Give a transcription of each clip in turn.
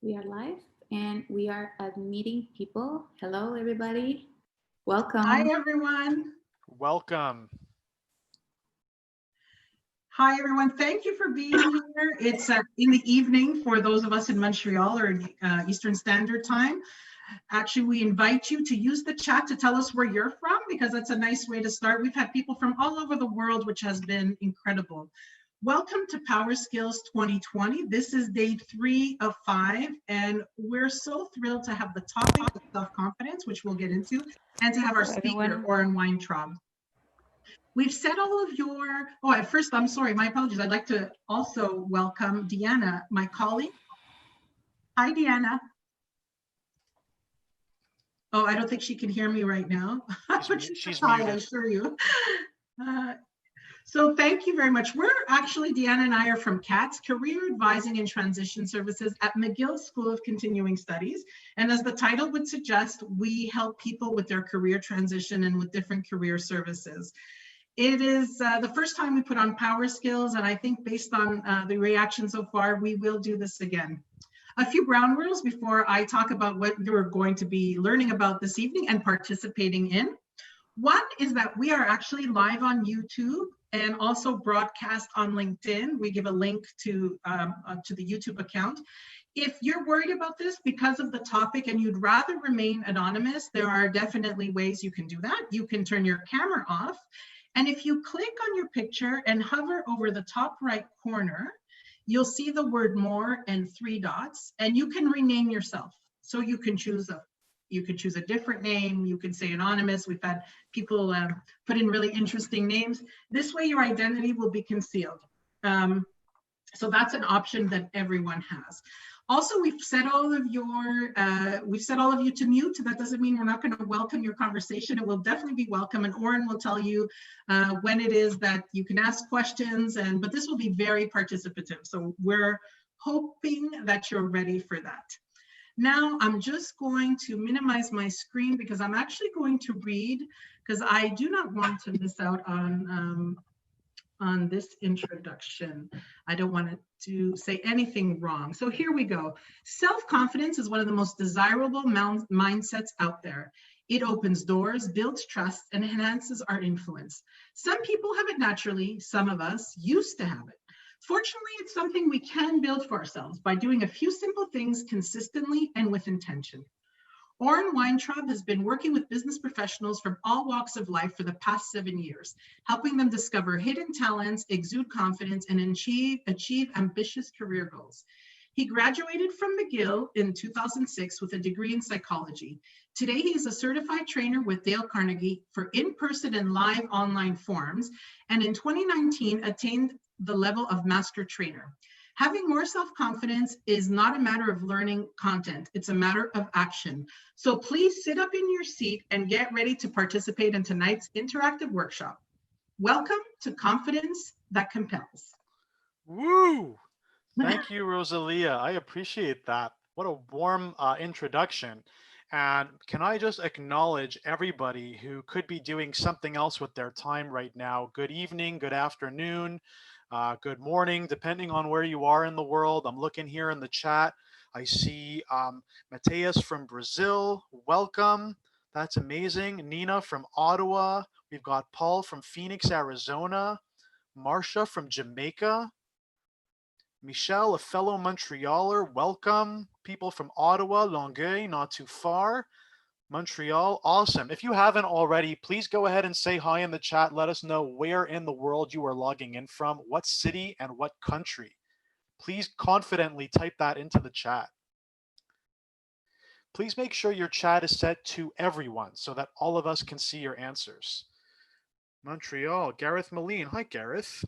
We are live and we are admitting people. Hello, everybody. Welcome. Hi, everyone. Welcome. Hi, everyone. Thank you for being here. It's in the evening for those of us in Montreal or Eastern Standard Time. Actually, we invite you to use the chat to tell us where you're from because that's a nice way to start. We've had people from all over the world, which has been incredible. Welcome to Power Skills 2020. This is day 3 of 5, and we're so thrilled to have the topic of self-confidence, which we'll get into, and to have our speaker, Oren Weintraub. We've said all of your, at first, I'm sorry, my apologies. I'd like to also welcome Deanna, my colleague. Hi, Deanna. Oh, I don't think she can hear me right now. She's hi, muted. I assure you. So thank you very much. We're actually, Deanna and I are from CATS, Career Advising and Transition Services at McGill School of Continuing Studies. And as the title would suggest, we help people with their career transition and with different career services. It is the first time we put on Power Skills, and I think based on the reaction so far, we will do this again. A few ground rules before I talk about what you're going to be learning about this evening and participating in. One is that we are actually live on YouTube and also broadcast on LinkedIn. We give a link to the YouTube account. If you're worried about this because of the topic and you'd rather remain anonymous, there are definitely ways you can do that. You can turn your camera off. And if you click on your picture and hover over the top right corner, you'll see the word more and 3 dots, and you can rename yourself. So you can choose a different name. You can say anonymous. We've had people put in really interesting names. This way your identity will be concealed. So that's an option that everyone has. Also, we've set all of you to mute. That doesn't mean we're not going to welcome your conversation. It will definitely be welcome, and Oren will tell you when it is that you can ask questions. But this will be very participative. So we're hoping that you're ready for that. Now, I'm just going to minimize my screen because I'm actually going to read, because I do not want to miss out on this introduction. I don't want to say anything wrong. So here we go. Self-confidence is one of the most desirable mindsets out there. It opens doors, builds trust, and enhances our influence. Some people have it naturally. Some of us used to have it. Fortunately, it's something we can build for ourselves by doing a few simple things consistently and with intention. Oren Weintraub has been working with business professionals from all walks of life for the past 7 years, helping them discover hidden talents, exude confidence, and achieve ambitious career goals. He graduated from McGill in 2006 with a degree in psychology. Today, he is a certified trainer with Dale Carnegie for in-person and live online forums, and in 2019 attained the level of master trainer. Having more self-confidence is not a matter of learning content, it's a matter of action. So please sit up in your seat and get ready to participate in tonight's interactive workshop. Welcome to Confidence That Compels. Woo! Thank you, Rosalia. I appreciate that. What a warm introduction. And can I just acknowledge everybody who could be doing something else with their time right now? Good evening, good afternoon, good morning, depending on where you are in the world. I'm looking here in the chat. I see Mateus from Brazil. Welcome. That's amazing. Nina from Ottawa. We've got Paul from Phoenix, Arizona. Marcia from Jamaica. Michelle, a fellow Montrealer, welcome. People from Ottawa, Longueuil, not too far. Montreal, awesome. If you haven't already, please go ahead and say hi in the chat. Let us know where in the world you are logging in from, what city and what country. Please confidently type that into the chat. Please make sure your chat is set to everyone so that all of us can see your answers. Montreal, Gareth Moline. Hi, Gareth.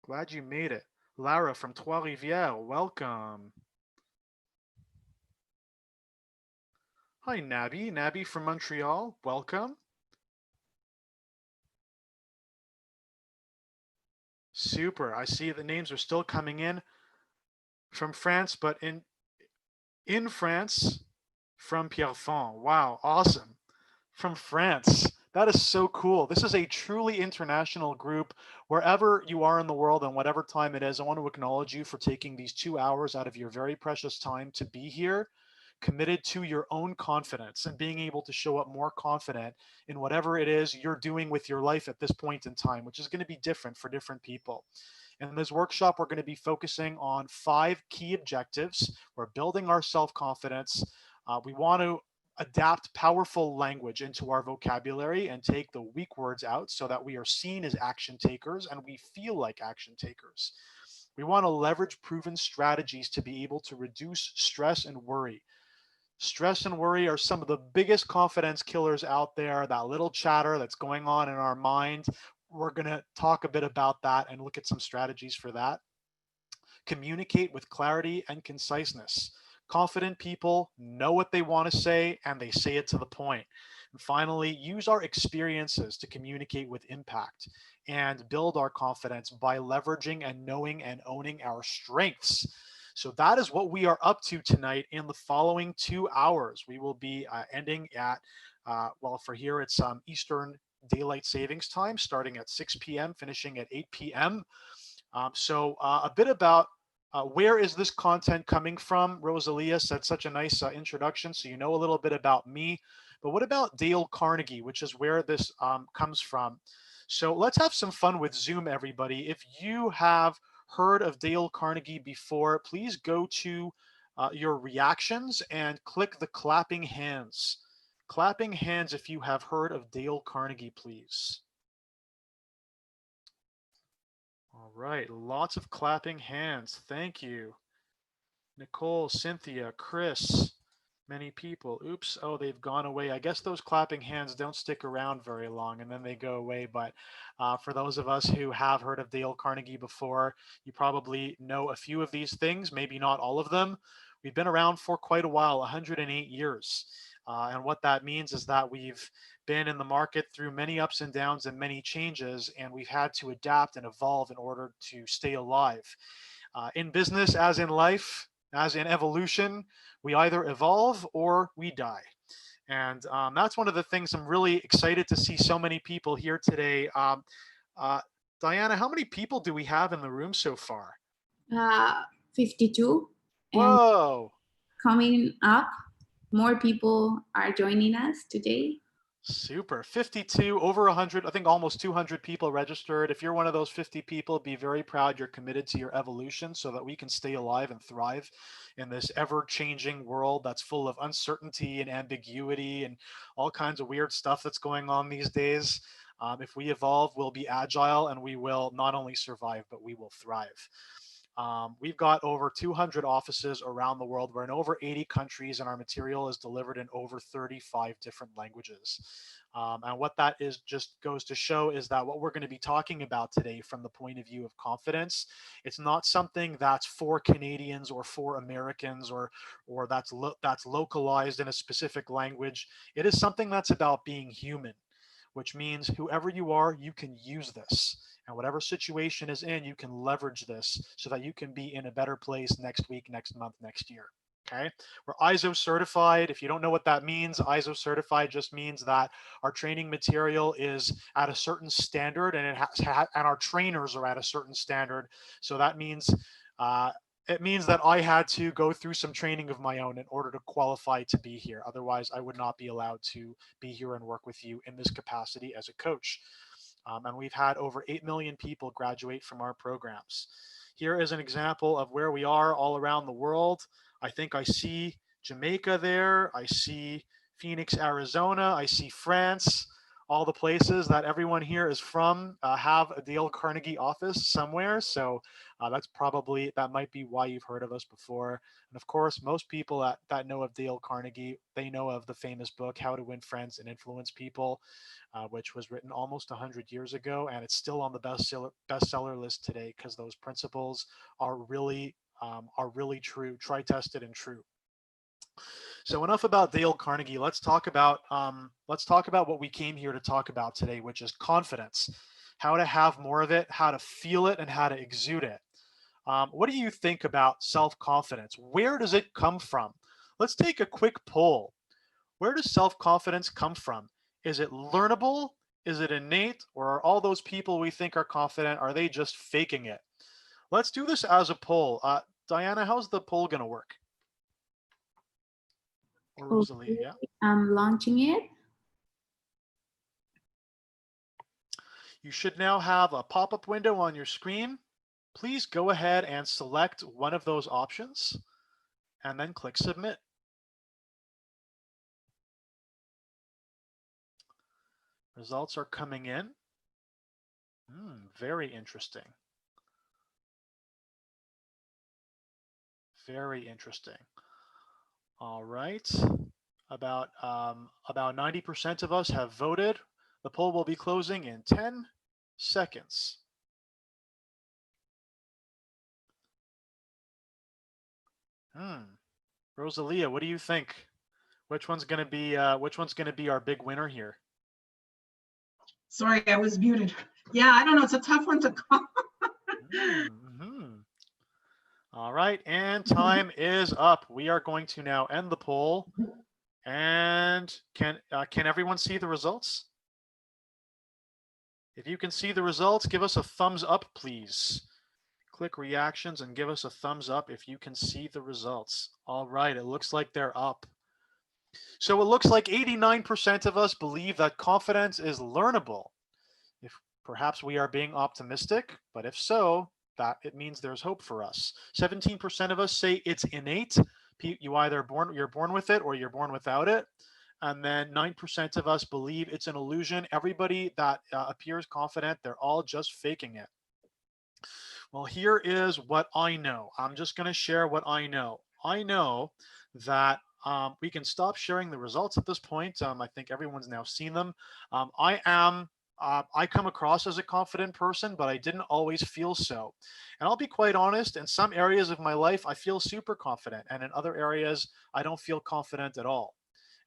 Glad you made it. Lara from Trois-Rivières, welcome. Hi, Nabi. Nabi from Montreal, welcome. Super. I see the names are still coming in from France, but in France, from Pierrefonds. Wow, awesome. From France. That is so cool. This is a truly international group. Wherever you are in the world and whatever time it is, I want to acknowledge you for taking these 2 hours out of your very precious time to be here, committed to your own confidence and being able to show up more confident in whatever it is you're doing with your life at this point in time, which is going to be different for different people. In this workshop, we're going to be focusing on 5 key objectives. We're building our self confidence. We want to adapt powerful language into our vocabulary and take the weak words out so that we are seen as action takers and we feel like action takers. We want to leverage proven strategies to be able to reduce stress and worry. Stress and worry are some of the biggest confidence killers out there, that little chatter that's going on in our mind. We're going to talk a bit about that and look at some strategies for that. Communicate with clarity and conciseness. Confident people know what they want to say and they say it to the point. And finally, use our experiences to communicate with impact and build our confidence by leveraging and knowing and owning our strengths. So that is what we are up to tonight in the following 2 hours. We will be ending at, well, for here it's Eastern Daylight Savings Time, starting at 6 p.m., finishing at 8 p.m. A bit about where is this content coming from? Rosalia said such a nice introduction, so you know a little bit about me. But what about Dale Carnegie, which is where this comes from? So let's have some fun with Zoom, everybody. If you have heard of Dale Carnegie before, please go to your reactions and click the clapping hands. Clapping hands if you have heard of Dale Carnegie, please. All right, lots of clapping hands. Thank you. Nicole, Cynthia, Chris, many people. Oops, oh, they've gone away. I guess those clapping hands don't stick around very long and then they go away. But for those of us who have heard of Dale Carnegie before, you probably know a few of these things, maybe not all of them. We've been around for quite a while, 108 years. And what that means is that we've been in the market through many ups and downs and many changes, and we've had to adapt and evolve in order to stay alive. In business, as in life, as in evolution, we either evolve or we die. And that's one of the things I'm really excited to see so many people here today. Uh, Diana, how many people do we have in the room so far? 52. And Whoa. coming up, more people are joining us today. Super. 52, over 100, I think almost 200 people registered. If you're one of those 50 people, be very proud you're committed to your evolution so that we can stay alive and thrive in this ever-changing world that's full of uncertainty and ambiguity and all kinds of weird stuff that's going on these days. If we evolve, we'll be agile and we will not only survive, but we will thrive. We've got over 200 offices around the world. We're in over 80 countries, and our material is delivered in over 35 different languages. And what that is just goes to show is that what we're going to be talking about today from the point of view of confidence, it's not something that's for Canadians or for Americans or that's localized in a specific language. It is something that's about being human, which means whoever you are, you can use this. And whatever situation is in, you can leverage this so that you can be in a better place next week, next month, next year. Okay, we're ISO certified. If you don't know what that means, ISO certified just means that our training material is at a certain standard, and and our trainers are at a certain standard. So that means it means that I had to go through some training of my own in order to qualify to be here. Otherwise, I would not be allowed to be here and work with you in this capacity as a coach. And we've had over 8 million people graduate from our programs. Here is an example of where we are all around the world. I think I see Jamaica there. I see Phoenix, Arizona. I see France. All the places that everyone here is from have a Dale Carnegie office somewhere. So that might be why you've heard of us before. And of course, most people that know of Dale Carnegie, they know of the famous book, How to Win Friends and Influence People, which was written almost 100 years ago. And it's still on the bestseller list today because those principles are really true, tried, tested, and true. So enough about Dale Carnegie. Let's talk about what we came here to talk about today, which is confidence. How to have more of it, how to feel it, and how to exude it. What do you think about self-confidence? Where does it come from? Let's take a quick poll. Where does self-confidence come from? Is it learnable? Is it innate? Or are all those people we think are confident, are they just faking it? Let's do this as a poll. Diana, how's the poll going to work? Or Rosalie, Okay, yeah. I'm launching it. You should now have a pop-up window on your screen. Please go ahead and select one of those options and then click submit. Results are coming in. Very interesting. Very interesting. All right. About 90% of us have voted. The poll will be closing in 10 seconds. Rosalia, what do you think? Which one's going to be our big winner here? Sorry, I was muted. Yeah, I don't know. It's a tough one to call. All right, and time is up. We are going to now end the poll. And can everyone see the results? If you can see the results, give us a thumbs up, please. Click reactions and give us a thumbs up if you can see the results. All right, it looks like they're up. So it looks like 89% of us believe that confidence is learnable. If perhaps we are being optimistic, but if so, that it means there's hope for us. 17% of us say it's innate. You're born with it or you're born without it. And then 9% of us believe it's an illusion. Everybody that appears confident, they're all just faking it. Well, here is what I know. I'm just going to share what I know. I know that we can stop sharing the results at this point. I think everyone's now seen them. I come across as a confident person, but I didn't always feel so. And I'll be quite honest, in some areas of my life, I feel super confident. And in other areas, I don't feel confident at all.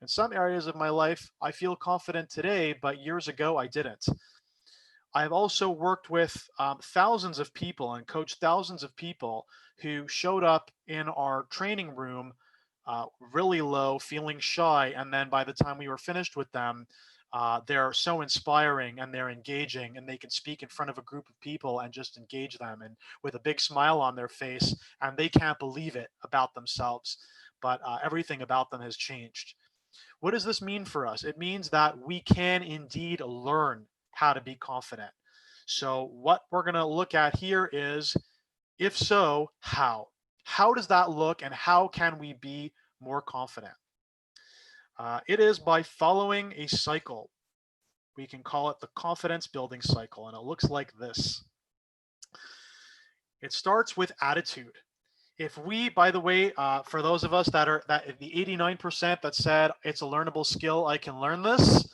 In some areas of my life, I feel confident today, but years ago, I didn't. I've also worked with thousands of people and coached thousands of people who showed up in our training room really low, feeling shy. And then by the time we were finished with them, they're so inspiring and they're engaging and they can speak in front of a group of people and just engage them and with a big smile on their face, and they can't believe it about themselves. But everything about them has changed. What does this mean for us? It means that we can indeed learn how to be confident. So what we're going to look at here is, if so, how? How does that look and how can we be more confident? It is by following a cycle. We can call it the confidence building cycle, and it looks like this. It starts with attitude. If we, by the way, for those of us that the 89% that said it's a learnable skill, I can learn this,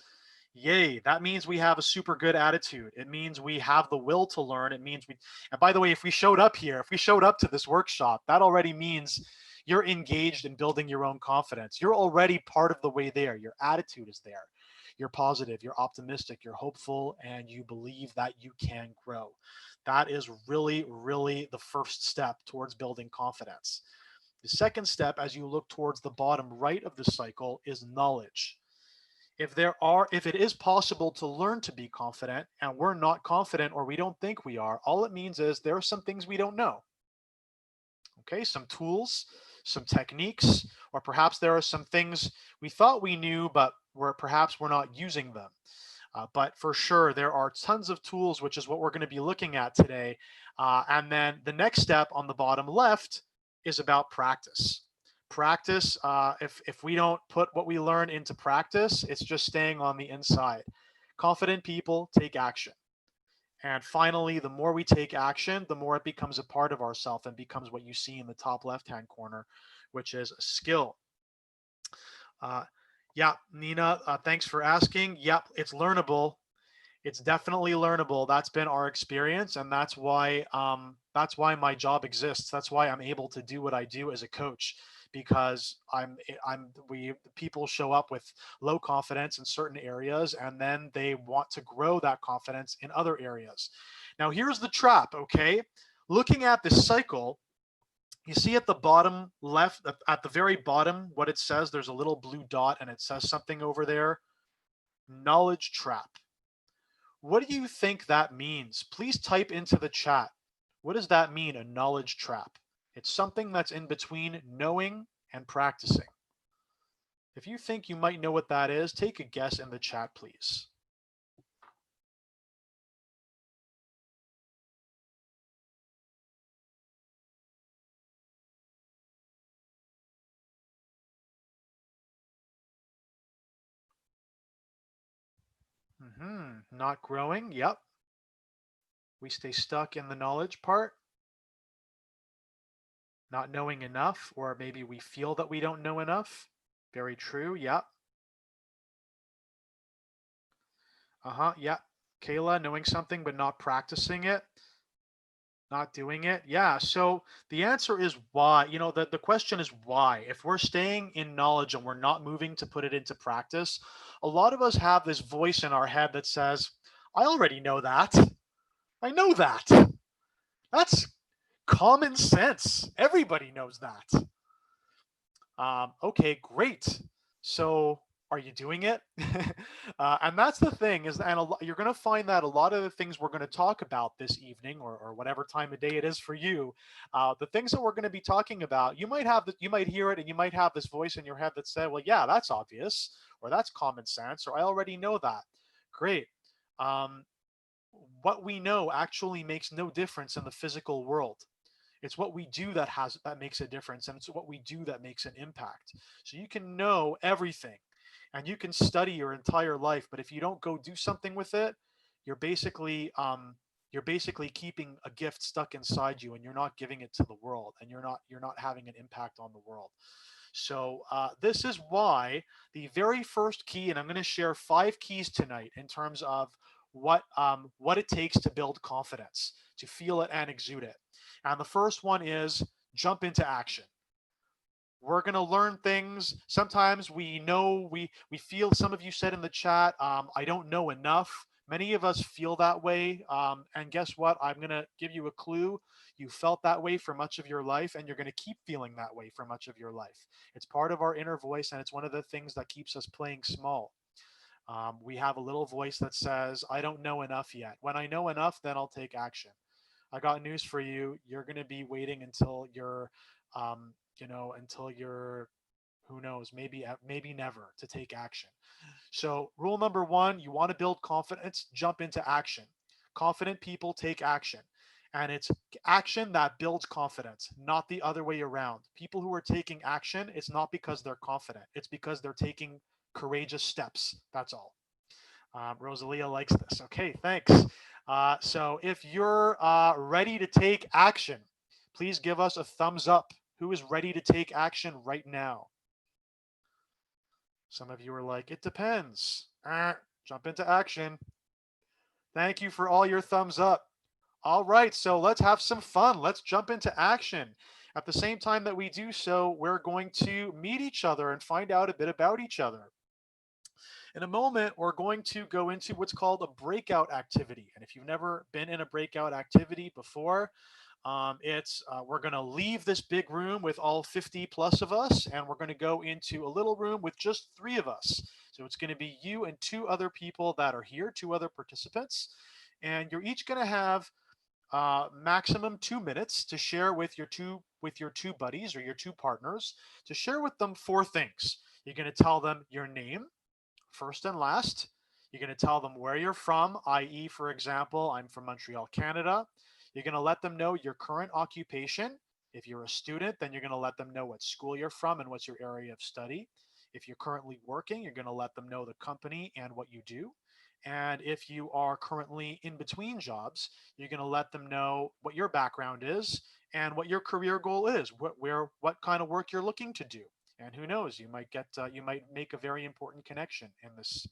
yay, that means we have a super good attitude. It means we have the will to learn. It means and by the way, if we showed up here, if we showed up to this workshop, that already means you're engaged in building your own confidence. You're already part of the way there. Your attitude is there. You're positive, you're optimistic, you're hopeful, and you believe that you can grow. That is really, really the first step towards building confidence. The second step, as you look towards the bottom right of the cycle, is knowledge. If it is possible to learn to be confident and we're not confident or we don't think we are, all it means is there are some things we don't know. Okay, some tools, some techniques, or perhaps there are some things we thought we knew, but perhaps we're not using them. But for sure, there are tons of tools, which is what we're going to be looking at today. And then the next step on the bottom left is about practice. Practice, if we don't put what we learn into practice, it's just staying on the inside. Confident people take action. And finally, the more we take action, the more it becomes a part of ourselves and becomes what you see in the top left-hand corner, which is a skill. Yeah, Nina, thanks for asking. Yep, it's learnable. It's definitely learnable. That's been our experience, and that's why my job exists. That's why I'm able to do what I do as a coach, because people show up with low confidence in certain areas, and then they want to grow that confidence in other areas. Now, here's the trap, okay? Looking at this cycle, you see at the bottom left, at the very bottom, what it says, there's a little blue dot and it says something over there. Knowledge trap. What do you think that means? Please type into the chat. What does that mean, a knowledge trap? It's something that's in between knowing and practicing. If you think you might know what that is, take a guess in the chat, please. Not growing. Yep. We stay stuck in the knowledge part, not knowing enough, or maybe we feel that we don't know enough. Very true. Yep. Yep. Kayla, knowing something but not practicing it, not doing it. Yeah. So the answer is why. The question is why. If we're staying in knowledge and we're not moving to put it into practice, a lot of us have this voice in our head that says, I already know that. I know that. That's common sense. Everybody knows that. Okay, great. So are you doing it? And that's the thing is, and you're going to find that a lot of the things we're going to talk about this evening, or whatever time of day it is for you, the things that we're going to be talking about, you might hear it, and you might have this voice in your head that said, well, yeah, that's obvious, or that's common sense, or I already know that. Great. Um, what we know actually makes no difference in the physical world. It's what we do that makes a difference, and it's what we do that makes an impact. So you can know everything, and you can study your entire life, but if you don't go do something with it, you're basically you're basically keeping a gift stuck inside you, and you're not giving it to the world, and you're not having an impact on the world. So this is why the very first key, and I'm going to share 5 keys tonight in terms of what it takes to build confidence, to feel it and exude it. And the first one is jump into action. We're going to learn things. Sometimes we feel, some of you said in the chat, I don't know enough. Many of us feel that way. And guess what? I'm going to give you a clue. You felt that way for much of your life, and you're going to keep feeling that way for much of your life. It's part of our inner voice, and it's one of the things that keeps us playing small. We have a little voice that says, I don't know enough yet. When I know enough, then I'll take action. I got news for you. You're going to be waiting until until you're, who knows, maybe never, to take action. So rule number one, you want to build confidence, jump into action. Confident people take action. And it's action that builds confidence, not the other way around. People who are taking action, it's not because they're confident. It's because they're taking courageous steps. That's all. Rosalia likes this. Okay, thanks. So if you're ready to take action, please give us a thumbs up. Who is ready to take action right now? Some of you are like, it depends. Jump into action. Thank you for all your thumbs up. All right, so let's have some fun. Let's jump into action. At the same time that we do so, we're going to meet each other and find out a bit about each other. In a moment, we're going to go into what's called a breakout activity. And if you've never been in a breakout activity before, it's we're going to leave this big room with all 50 plus of us, and we're going to go into a little room with just 3 of us. So it's going to be you and 2 other people that are here, 2 other participants, and you're each going to have maximum 2 minutes to share with your two buddies or your 2 partners, to share with them 4 things. You're going to tell them your name, first and last. You're going to tell them where you're from, i.e., for example, I'm from Montreal, Canada. You're going to let them know your current occupation. If you're a student, then you're going to let them know what school you're from and what's your area of study. If you're currently working, you're going to let them know the company and what you do. And if you are currently in between jobs, you're going to let them know what your background is and what your career goal is, what kind of work you're looking to do. And who knows, you might make a very important connection in this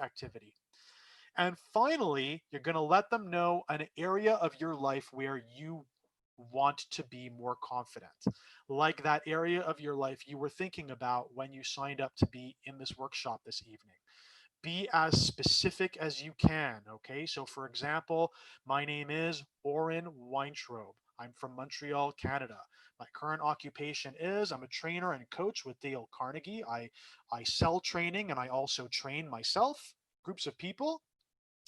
activity. And finally, you're going to let them know an area of your life where you want to be more confident, like that area of your life you were thinking about when you signed up to be in this workshop this evening. Be as specific as you can. Okay, so for example, my name is Oren Weintraub. I'm from Montreal, Canada. My current occupation is I'm a trainer and coach with Dale Carnegie. I sell training and I also train myself. groups of people,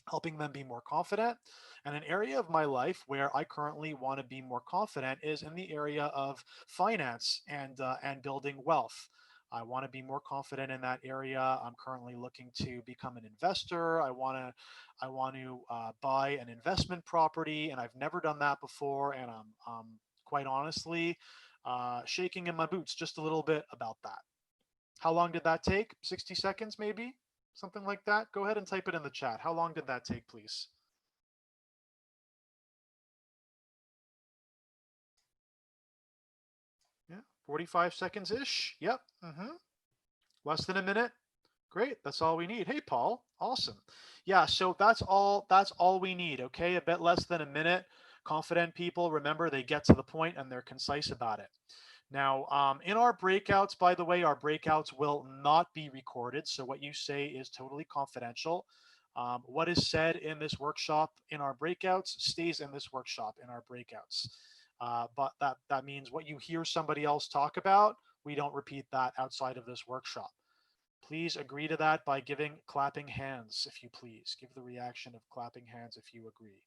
helping them be more confident. And an area of my life where I currently want to be more confident is in the area of finance and building wealth. I want to be more confident in that area. I'm currently looking to become an investor. I want to buy an investment property, and I've never done that before. And I'm quite honestly shaking in my boots just a little bit about that. How long did that take? 60 seconds, maybe? Something like that? Go ahead and type it in the chat. How long did that take, please? Yeah, 45 seconds-ish. Yep. Less than a minute. Great. That's all we need. Hey, Paul. Awesome. Yeah, so that's all we need, okay? A bit less than a minute. Confident people, remember, they get to the point and they're concise about it. Now, in our breakouts, by the way, our breakouts will not be recorded. So what you say is totally confidential. What is said in this workshop in our breakouts stays in this workshop in our breakouts. But that means what you hear somebody else talk about, we don't repeat that outside of this workshop. Please agree to that by giving clapping hands, if you please. Give the reaction of clapping hands if you agree.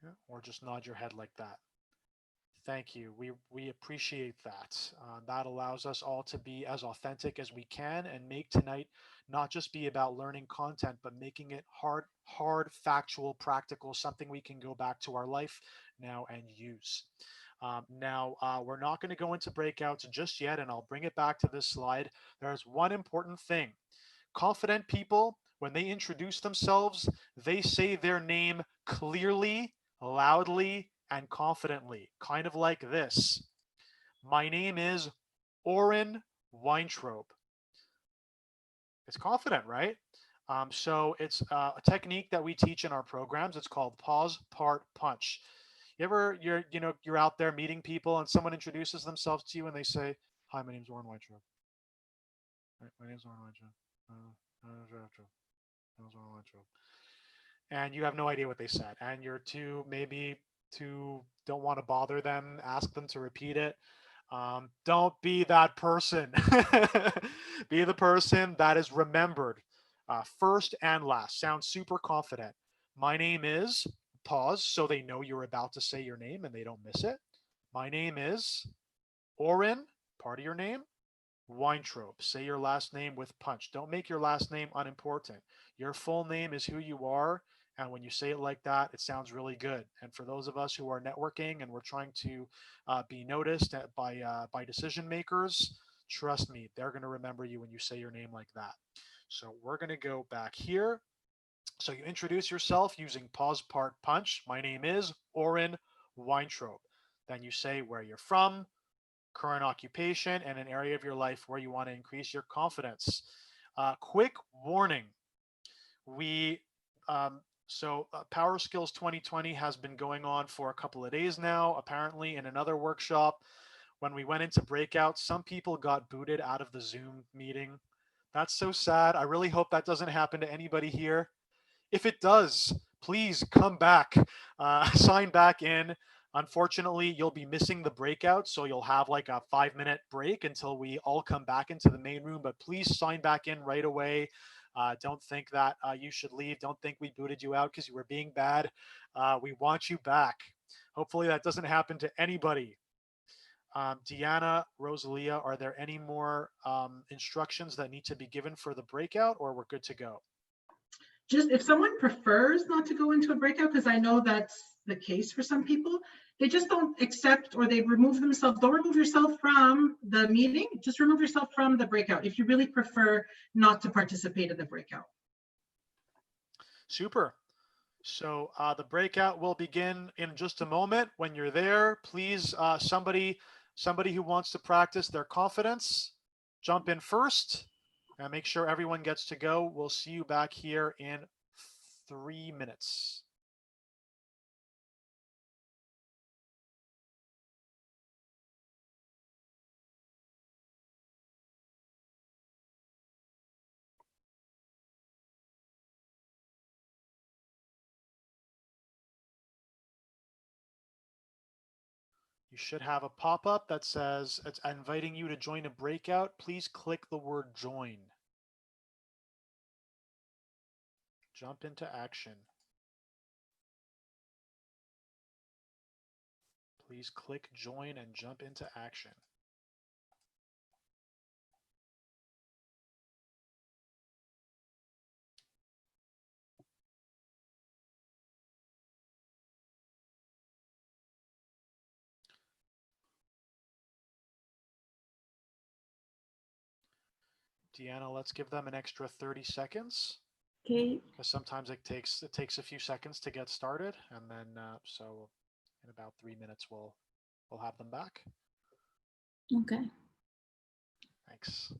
Yeah, or just nod your head like that. Thank you. We appreciate that. That allows us all to be as authentic as we can and make tonight not just be about learning content, but making it hard, factual, practical, something we can go back to our life now and use. We're not going to go into breakouts just yet, and I'll bring it back to this slide. There's one important thing. Confident people, when they introduce themselves, they say their name clearly, loudly, and confidently, kind of like this. My name is Oren Weintraub. It's confident, right? So it's a technique that we teach in our programs. It's called pause, part, punch. You're out there meeting people and someone introduces themselves to you and they say, "Hi, my name's Oren Weintraub." Right, my name's Oren Weintraub. And you have no idea what they said, and you're too don't want to bother them, ask them to repeat it. Don't be that person. Be the person that is remembered first and last. Sound super confident. My name is, pause so they know you're about to say your name and they don't miss it. My name is Oren, part of your name, Weintraub. Say your last name with punch. Don't make your last name unimportant. Your full name is who you are. And when you say it like that, it sounds really good. And for those of us who are networking and we're trying to be noticed by decision makers, trust me, they're going to remember you when you say your name like that. So we're going to go back here. So you introduce yourself using pause, part, punch. My name is Oren Weintraub. Then you say where you're from, current occupation, and an area of your life where you want to increase your confidence. Quick warning. We Power Skills 2020 has been going on for a couple of days now. Apparently, in another workshop, when we went into breakout, some people got booted out of the Zoom meeting. That's so sad. I really hope that doesn't happen to anybody here. If it does, please come back, sign back in. Unfortunately, you'll be missing the breakout, so you'll have like a 5-minute break until we all come back into the main room. But please sign back in right away. Don't think that you should leave. Don't think we booted you out because you were being bad. We want you back. Hopefully that doesn't happen to anybody. Deanna, Rosalia, are there any more instructions that need to be given for the breakout, or we're good to go? Just if someone prefers not to go into a breakout, because I know that's the case for some people, they just don't accept or they remove themselves. Don't remove yourself from the meeting, just remove yourself from the breakout if you really prefer not to participate in the breakout. Super. So the breakout will begin in just a moment. When you're there, please, somebody who wants to practice their confidence, jump in first and make sure everyone gets to go. We'll see you back here in 3 minutes. You You should have a pop-up that says it's inviting you to join a breakout. Please click the word join. Jump into action. Please click join and jump into action. Deanna, let's give them an extra 30 seconds. Okay. Because sometimes it takes a few seconds to get started, and then so in about 3 minutes we'll have them back. Okay. Thanks.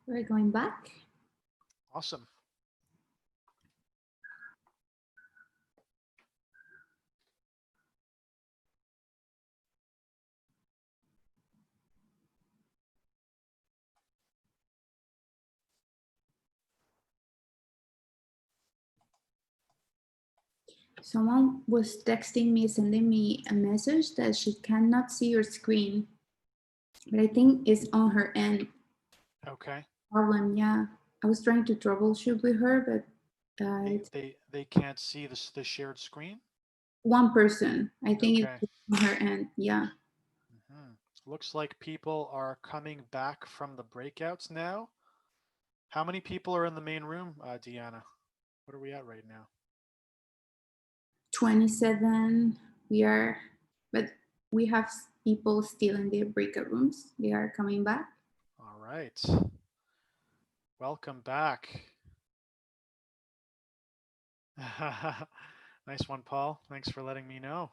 We're going back. Awesome. Someone was texting me, sending me a message that she cannot see your screen, but I think it's on her end. Okay. Problem, yeah. I was trying to troubleshoot with her, but They can't see the shared screen. one person. I think Okay. it's on her end. Yeah. Looks like people are coming back from the breakouts now. How many people are in the main room, Deanna? What are we at right now? 27. But we have people still in the breakout rooms. They are coming back. All right. Welcome back. Nice one, Paul. Thanks for letting me know.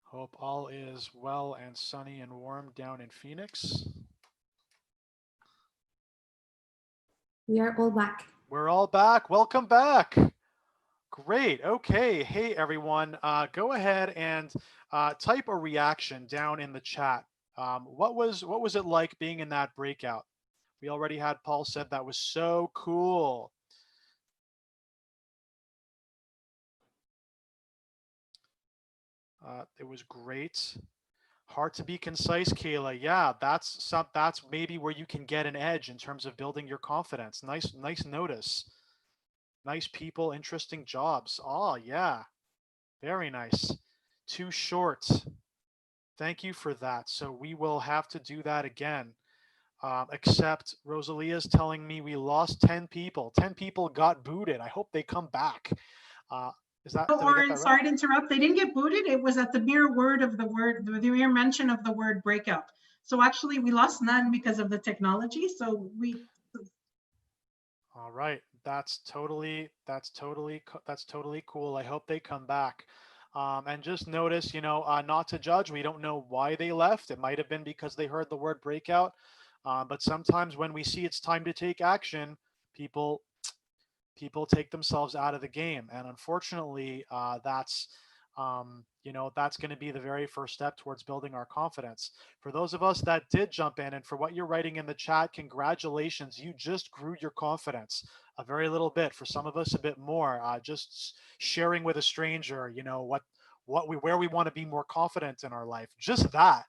Hope all is well and sunny and warm down in Phoenix. We are all back. We're all back. Welcome back. Great. Okay. Hey, everyone. Go ahead and type a reaction down in the chat. What was it like being in that breakout? We already had Paul said that was so cool. It was great. Hard to be concise, Kayla. Yeah, that's maybe where you can get an edge in terms of building your confidence. Nice notice. Nice people, interesting jobs. Oh, yeah. Very nice. Too short. Thank you for that. So we will have to do that again. Except Rosalia's telling me we lost 10 people. 10 people got booted. I hope they come back. Is that, Oh, did I get Oren, that right? sorry to interrupt. They didn't get booted. It was at the mere mere mention of the word breakout. So actually we lost none because of the technology. So All right. that's totally cool. I hope they come back. And just notice, not to judge. We don't know why they left. It might have been because they heard the word breakout. But sometimes when we see it's time to take action, people people take themselves out of the game, and unfortunately, that's going to be the very first step towards building our confidence. For those of us that did jump in, and for what you're writing in the chat, congratulations, you just grew your confidence a very little bit. For some of us, a bit more. Just sharing with a stranger, where we want to be more confident in our life. Just that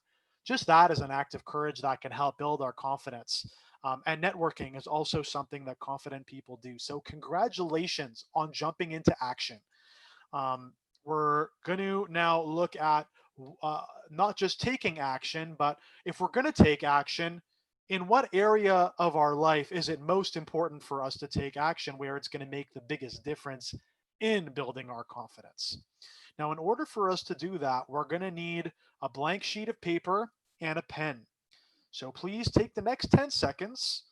is an act of courage that can help build our confidence. And networking is also something that confident people do. So, congratulations on jumping into action. Um, we're going to now look at not just taking action, but if we're going to take action, in what area of our life is it most important for us to take action where it's going to make the biggest difference in building our confidence? Now, in order for us to do that, we're going to need a blank sheet of paper and a pen. So please take the next 10 seconds.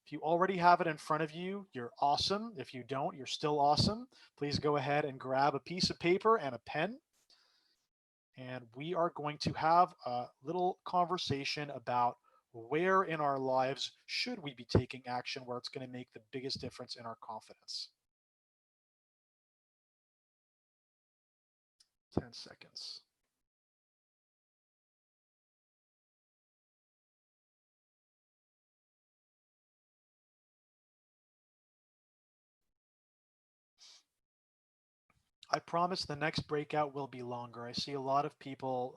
If you already have it in front of you, you're awesome. If you don't, you're still awesome. Please go ahead and grab a piece of paper and a pen. And we are going to have a little conversation about where in our lives should we be taking action where it's going to make the biggest difference in our confidence. 10 seconds. I promise the next breakout will be longer. I see a lot of people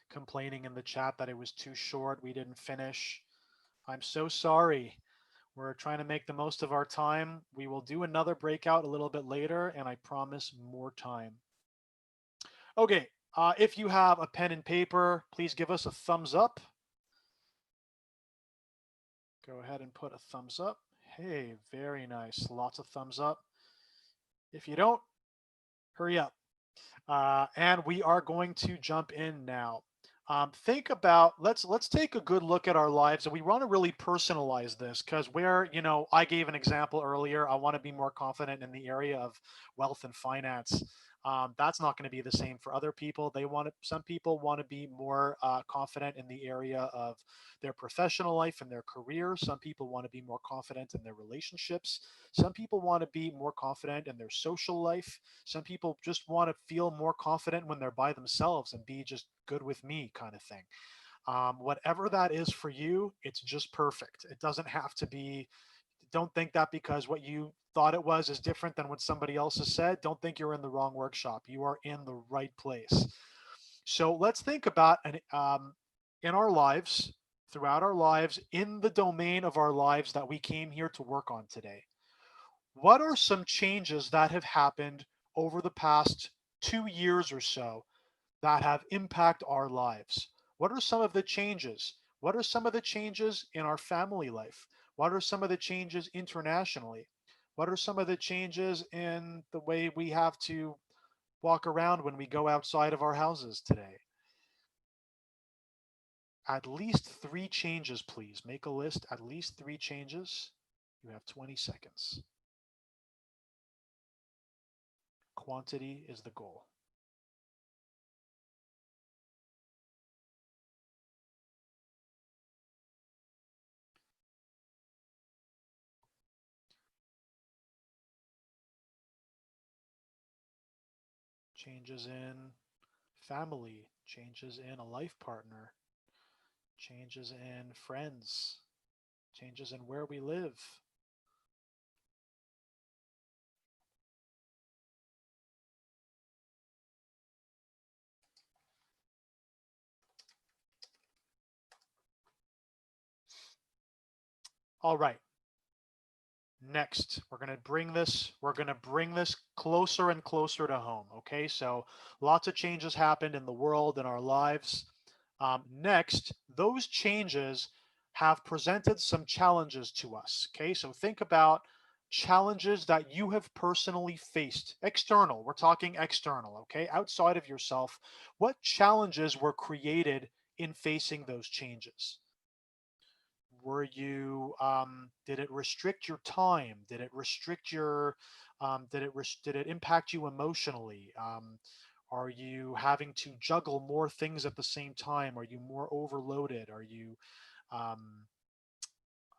complaining in the chat that it was too short. We didn't finish. I'm so sorry. We're trying to make the most of our time. We will do another breakout a little bit later, and I promise more time. Okay, if you have a pen and paper, please give us a thumbs up. Go ahead and put a thumbs up. Hey, very nice. Lots of thumbs up. If you don't, hurry up. And we are going to jump in now. Think about, let's take a good look at our lives, and we want to really personalize this because I gave an example earlier. I want to be more confident in the area of wealth and finance. That's not going to be the same for other people. Some people want to be more confident in the area of their professional life and their career. Some people want to be more confident in their relationships. Some people want to be more confident in their social life. Some people just want to feel more confident when they're by themselves and be just good with me kind of thing. Whatever that is for you, it's just perfect. It doesn't have to be. Don't think that because what you thought it was is different than what somebody else has said. Don't think you're in the wrong workshop. You are in the right place. So let's think about in our lives, throughout our lives, in the domain of our lives that we came here to work on today. What are some changes that have happened over the past 2 years or so that have impacted our lives? What are some of the changes? What are some of the changes in our family life? What are some of the changes internationally? What are some of the changes in the way we have to walk around when we go outside of our houses today? At least 3 changes, please. Make a list, at least 3 changes. You have 20 seconds. Quantity is the goal. Changes in family, changes in a life partner, changes in friends, changes in where we live. All right. Next, we're going to bring this closer and closer to home. Okay, so lots of changes happened in the world, in our lives. Next, those changes have presented some challenges to us. Okay, so think about challenges that you have personally faced. External, we're talking external, okay, outside of yourself. What challenges were created in facing those changes? Were you, did it restrict your time? Did it restrict your, did it impact you emotionally? Are you having to juggle more things at the same time? Are you more overloaded? Um,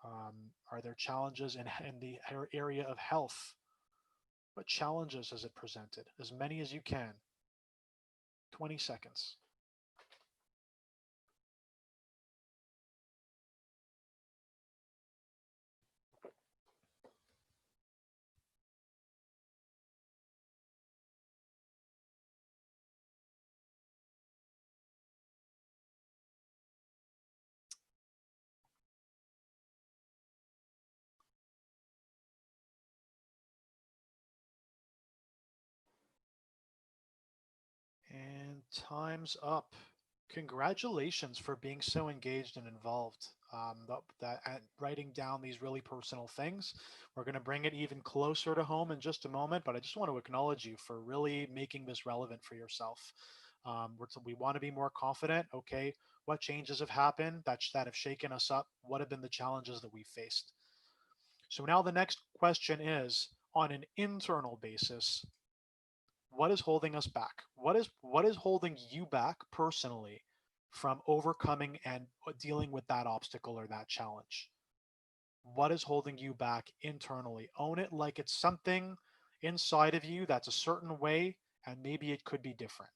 are there challenges in the area of health? What challenges has it presented? As many as you can. 20 seconds. And time's up. Congratulations for being so engaged and involved. And writing down these really personal things. We're going to bring it even closer to home in just a moment, but I just want to acknowledge you for really making this relevant for yourself. We want to be more confident. Okay, what changes have happened that have shaken us up? What have been the challenges that we faced? So now the next question is, on an internal basis, what is holding us back? What is holding you back personally from overcoming and dealing with that obstacle or that challenge? What is holding you back internally? Own it like it's something inside of you that's a certain way, and maybe it could be different.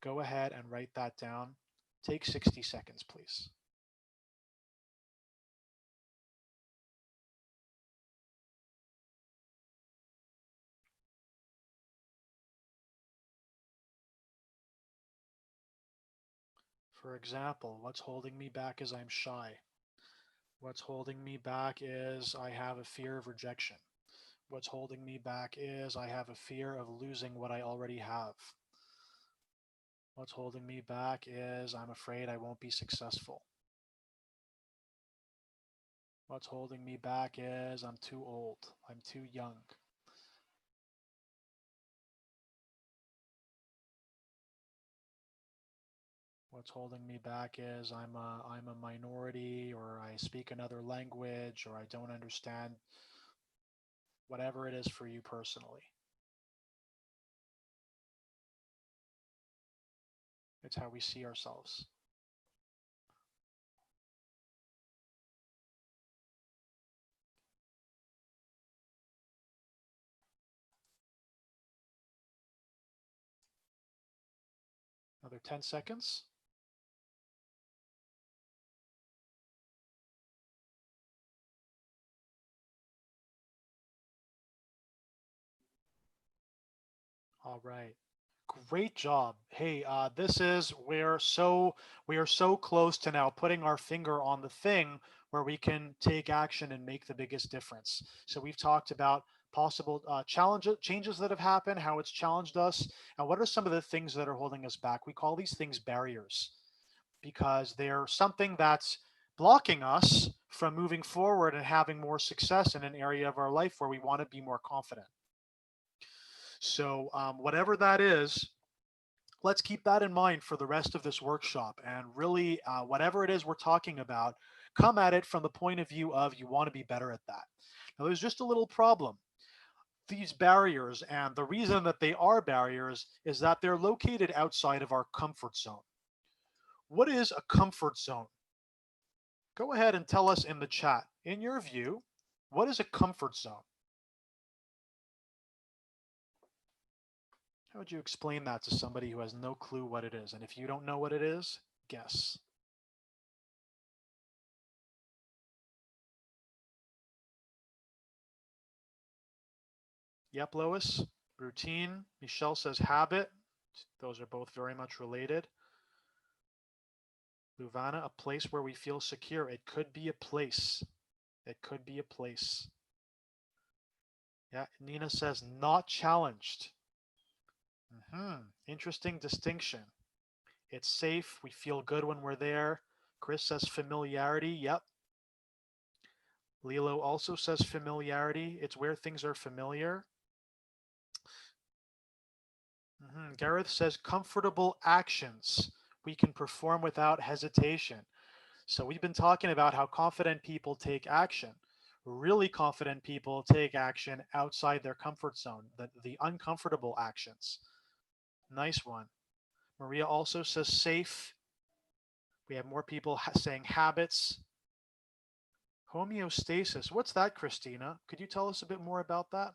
Go ahead and write that down. Take 60 seconds, please. For example, what's holding me back is I'm shy. What's holding me back is I have a fear of rejection. What's holding me back is I have a fear of losing what I already have. What's holding me back is I'm afraid I won't be successful. What's holding me back is I'm too old. I'm too young. What's holding me back is I'm a minority, or I speak another language, or I don't understand, whatever it is for you personally. It's how we see ourselves. Another 10 seconds. All right. Great job. Hey, this is we are so close to now putting our finger on the thing where we can take action and make the biggest difference. So we've talked about possible changes that have happened, how it's challenged us, and what are some of the things that are holding us back. We call these things barriers because they're something that's blocking us from moving forward and having more success in an area of our life where we want to be more confident. So whatever that is, let's keep that in mind for the rest of this workshop. And really, whatever it is we're talking about, come at it from the point of view of you want to be better at that. Now, there's just a little problem. These barriers, and the reason that they are barriers is that they're located outside of our comfort zone. What is a comfort zone? Go ahead and tell us in the chat. In your view, what is a comfort zone? How would you explain that to somebody who has no clue what it is? And if you don't know what it is, guess. Yep, Lois. Routine. Michelle says habit. Those are both very much related. Luvana, a place where we feel secure. It could be a place. It could be a place. Yeah, Nina says not challenged. Interesting distinction. It's safe. We feel good when we're there. Chris says familiarity. Yep. Lilo also says familiarity. It's where things are familiar. Gareth says comfortable actions we can perform without hesitation. So we've been talking about how confident people take action. Really confident people take action outside their comfort zone, the uncomfortable actions. Nice one. Maria also says safe. We have more people saying habits. Homeostasis. What's that, Christina? Could you tell us a bit more about that?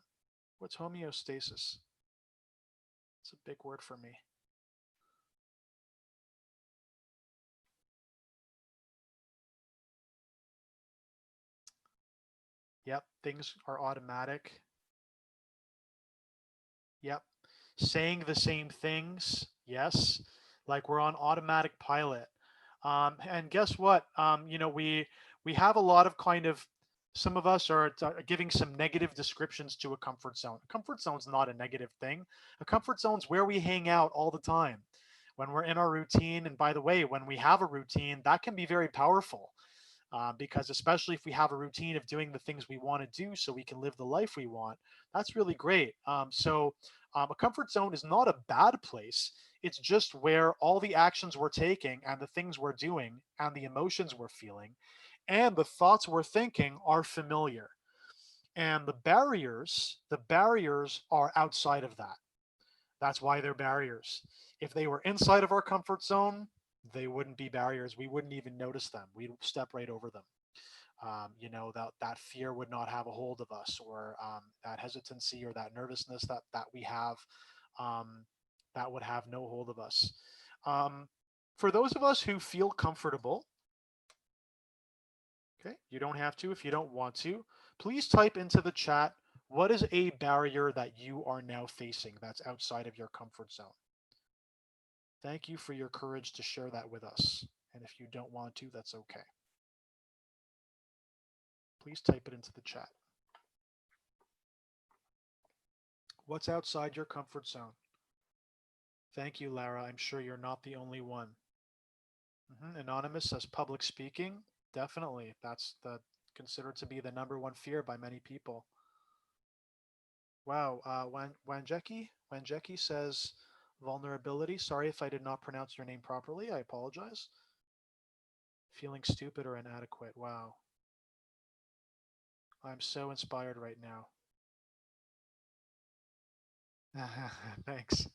What's homeostasis? It's a big word for me. Yep, things are automatic. Yep. Saying the same things. Yes. Like we're on automatic pilot. And guess what? We have a lot of kind of, some of us are giving some negative descriptions to a comfort zone. A comfort zone is not a negative thing. A comfort zone is where we hang out all the time when we're in our routine. And by the way, when we have a routine, that can be very powerful. Because especially if we have a routine of doing the things we want to do so we can live the life we want, that's really great. A comfort zone is not a bad place. It's just where all the actions we're taking and the things we're doing and the emotions we're feeling and the thoughts we're thinking are familiar. And the barriers are outside of that. That's why they're barriers. If they were inside of our comfort zone, they wouldn't be barriers. We wouldn't even notice them. We'd step right over them. That fear would not have a hold of us, or that hesitancy or that nervousness that we have, um, that would have no hold of us. Um, for those of us who feel comfortable, okay, you don't have to if you don't want to. Please type into the chat, what is a barrier that you are now facing that's outside of your comfort zone? Thank you for your courage to share that with us. And if you don't want to, that's okay. Please type it into the chat. What's outside your comfort zone? Thank you, Lara. I'm sure you're not the only one. Anonymous says public speaking. Definitely. That's considered to be the number one fear by many people. Wow. Wanjeki says vulnerability. Sorry if I did not pronounce your name properly. I apologize. Feeling stupid or inadequate. Wow. I'm so inspired right now. Thanks.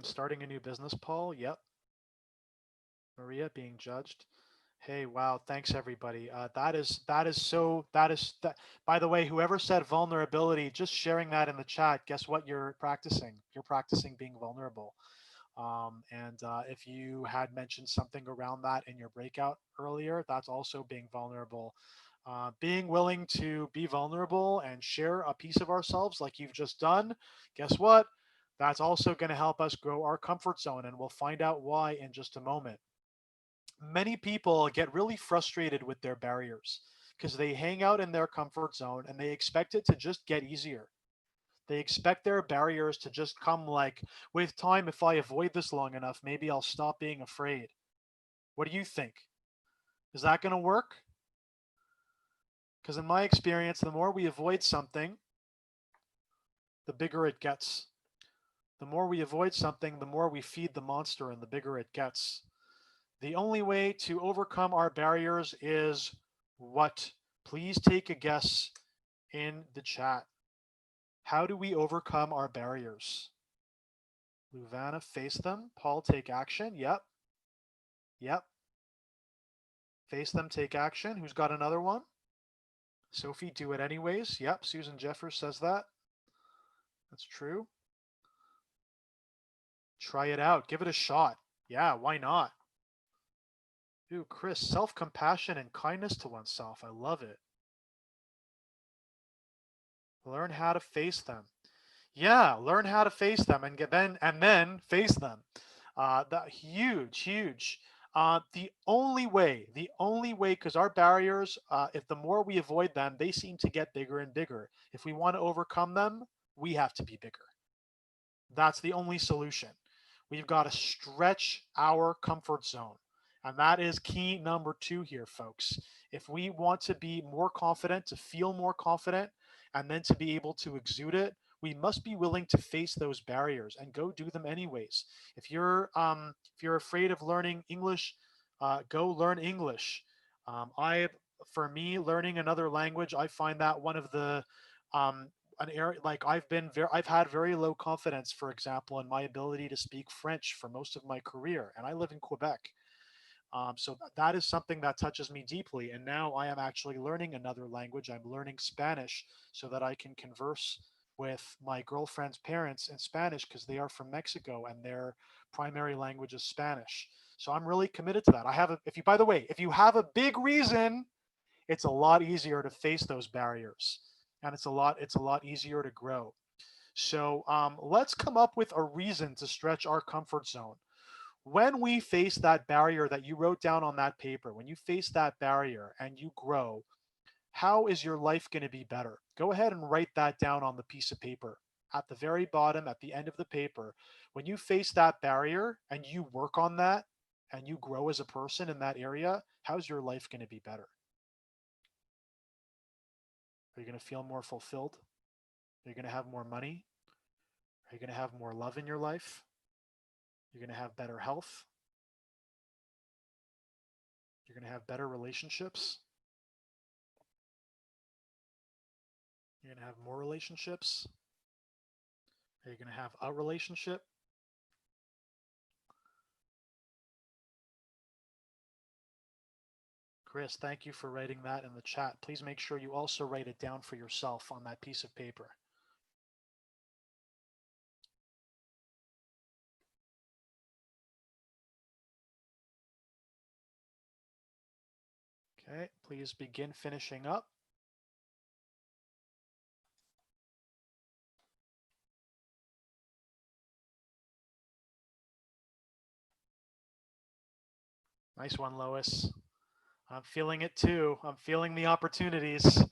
Starting a new business, Paul. Yep. Maria being judged. Hey, wow! Thanks everybody. That is so. By the way, whoever said vulnerability, just sharing that in the chat. Guess what? You're practicing. You're practicing being vulnerable. And if you had mentioned something around that in your breakout earlier, that's also being vulnerable. Being willing to be vulnerable and share a piece of ourselves like you've just done, guess what? That's also going to help us grow our comfort zone, and we'll find out why in just a moment. Many people get really frustrated with their barriers because they hang out in their comfort zone and they expect it to just get easier. They expect their barriers to just come like, with time, if I avoid this long enough, maybe I'll stop being afraid. What do you think? Is that going to work? Because in my experience, the more we avoid something, the bigger it gets. The more we avoid something, the more we feed the monster and the bigger it gets. The only way to overcome our barriers is what? Please take a guess in the chat. How do we overcome our barriers? Luvana, face them. Paul, take action. Yep. Yep. Face them, take action. Who's got another one? Sophie, do it anyways. Yep. Susan Jeffers says that. That's true. Try it out. Give it a shot. Yeah, why not? Ooh, Chris, self-compassion and kindness to oneself. I love it. Learn how to face them. Yeah, learn how to face them and then face them. That huge. The only way, because our barriers, if the more we avoid them, they seem to get bigger and bigger. If we want to overcome them, we have to be bigger. That's the only solution. We've got to stretch our comfort zone. And that is key number 2 here, folks. If we want to be more confident, to feel more confident, and then to be able to exude it, we must be willing to face those barriers and go do them anyways. If you're afraid of learning English, go learn English. I For me, learning another language, I find that one of the an area, like I've had very low confidence, for example, in my ability to speak French for most of my career, and I live in Quebec. So that is something that touches me deeply. And now I am actually learning another language. I'm learning Spanish so that I can converse with my girlfriend's parents in Spanish because they are from Mexico and their primary language is Spanish. So I'm really committed to that. By the way, if you have a big reason, it's a lot easier to face those barriers, and it's a lot easier to grow. So let's come up with a reason to stretch our comfort zone. When we face that barrier that you wrote down on that paper, when you face that barrier and you grow, how is your life going to be better? Go ahead and write that down on the piece of paper. At the very bottom, at the end of the paper, when you face that barrier and you work on that and you grow as a person in that area, how's your life going to be better? Are you going to feel more fulfilled? Are you going to have more money? Are you going to have more love in your life? You're going to have better health. You're going to have better relationships. You're going to have more relationships. Are you going to have a relationship? Chris, thank you for writing that in the chat. Please make sure you also write it down for yourself on that piece of paper. Okay, please begin finishing up. Nice one, Lois. I'm feeling it too. I'm feeling the opportunities.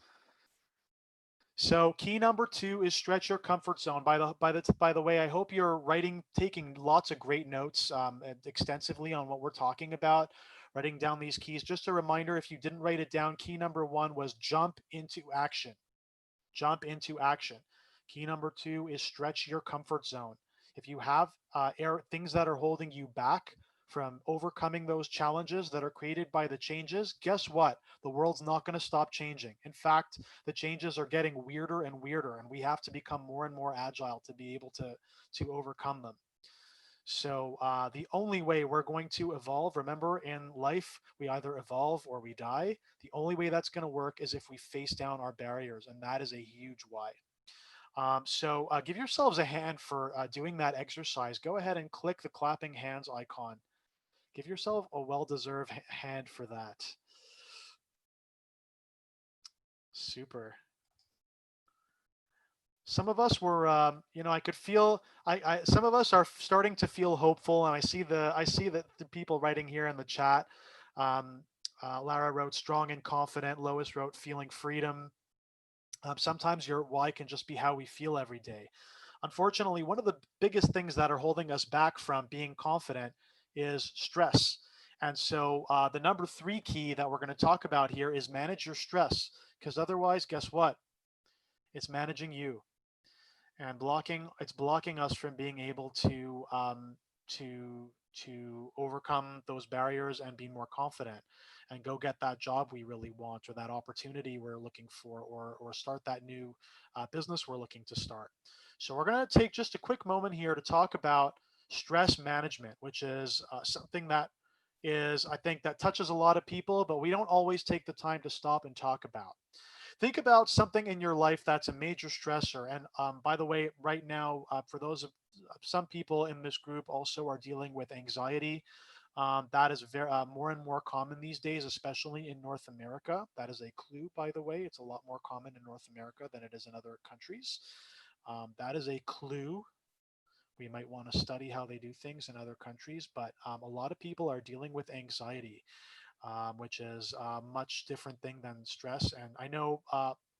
So key number 2 is stretch your comfort zone. By the way, I hope you're taking lots of great notes extensively on what we're talking about, writing down these keys. Just a reminder, if you didn't write it down, key number 1 was jump into action. Jump into action. Key number 2 is stretch your comfort zone. If you have things that are holding you back from overcoming those challenges that are created by the changes, guess what? The world's not going to stop changing. In fact, the changes are getting weirder and weirder, and we have to become more and more agile to be able to overcome them. So the only way we're going to evolve, remember, in life, we either evolve or we die. The only way that's going to work is if we face down our barriers, and that is a huge why. So give yourselves a hand for doing that exercise. Go ahead and click the clapping hands icon. Give yourself a well-deserved hand for that. Super. Some of us were, I could feel, some of us are starting to feel hopeful, and I see the people writing here in the chat. Lara wrote strong and confident. Lois wrote feeling freedom. Sometimes your why can just be how we feel every day. Unfortunately, one of the biggest things that are holding us back from being confident is stress. And so the number 3 key that we're going to talk about here is manage your stress, because otherwise, guess what? It's managing you, and it's blocking us from being able to overcome those barriers and be more confident and go get that job we really want, or that opportunity we're looking for, or start that new business we're looking to start. So we're going to take just a quick moment here to talk about stress management, which is something that I think that touches a lot of people, but we don't always take the time to stop and talk about. Think about something in your life that's a major stressor. And by the way, right now, for those of some people in this group also are dealing with anxiety. That is more and more common these days, especially in North America. That is a clue, by the way. It's a lot more common in North America than it is in other countries. That is a clue. We might want to study how they do things in other countries, but a lot of people are dealing with anxiety, which is a much different thing than stress. And I know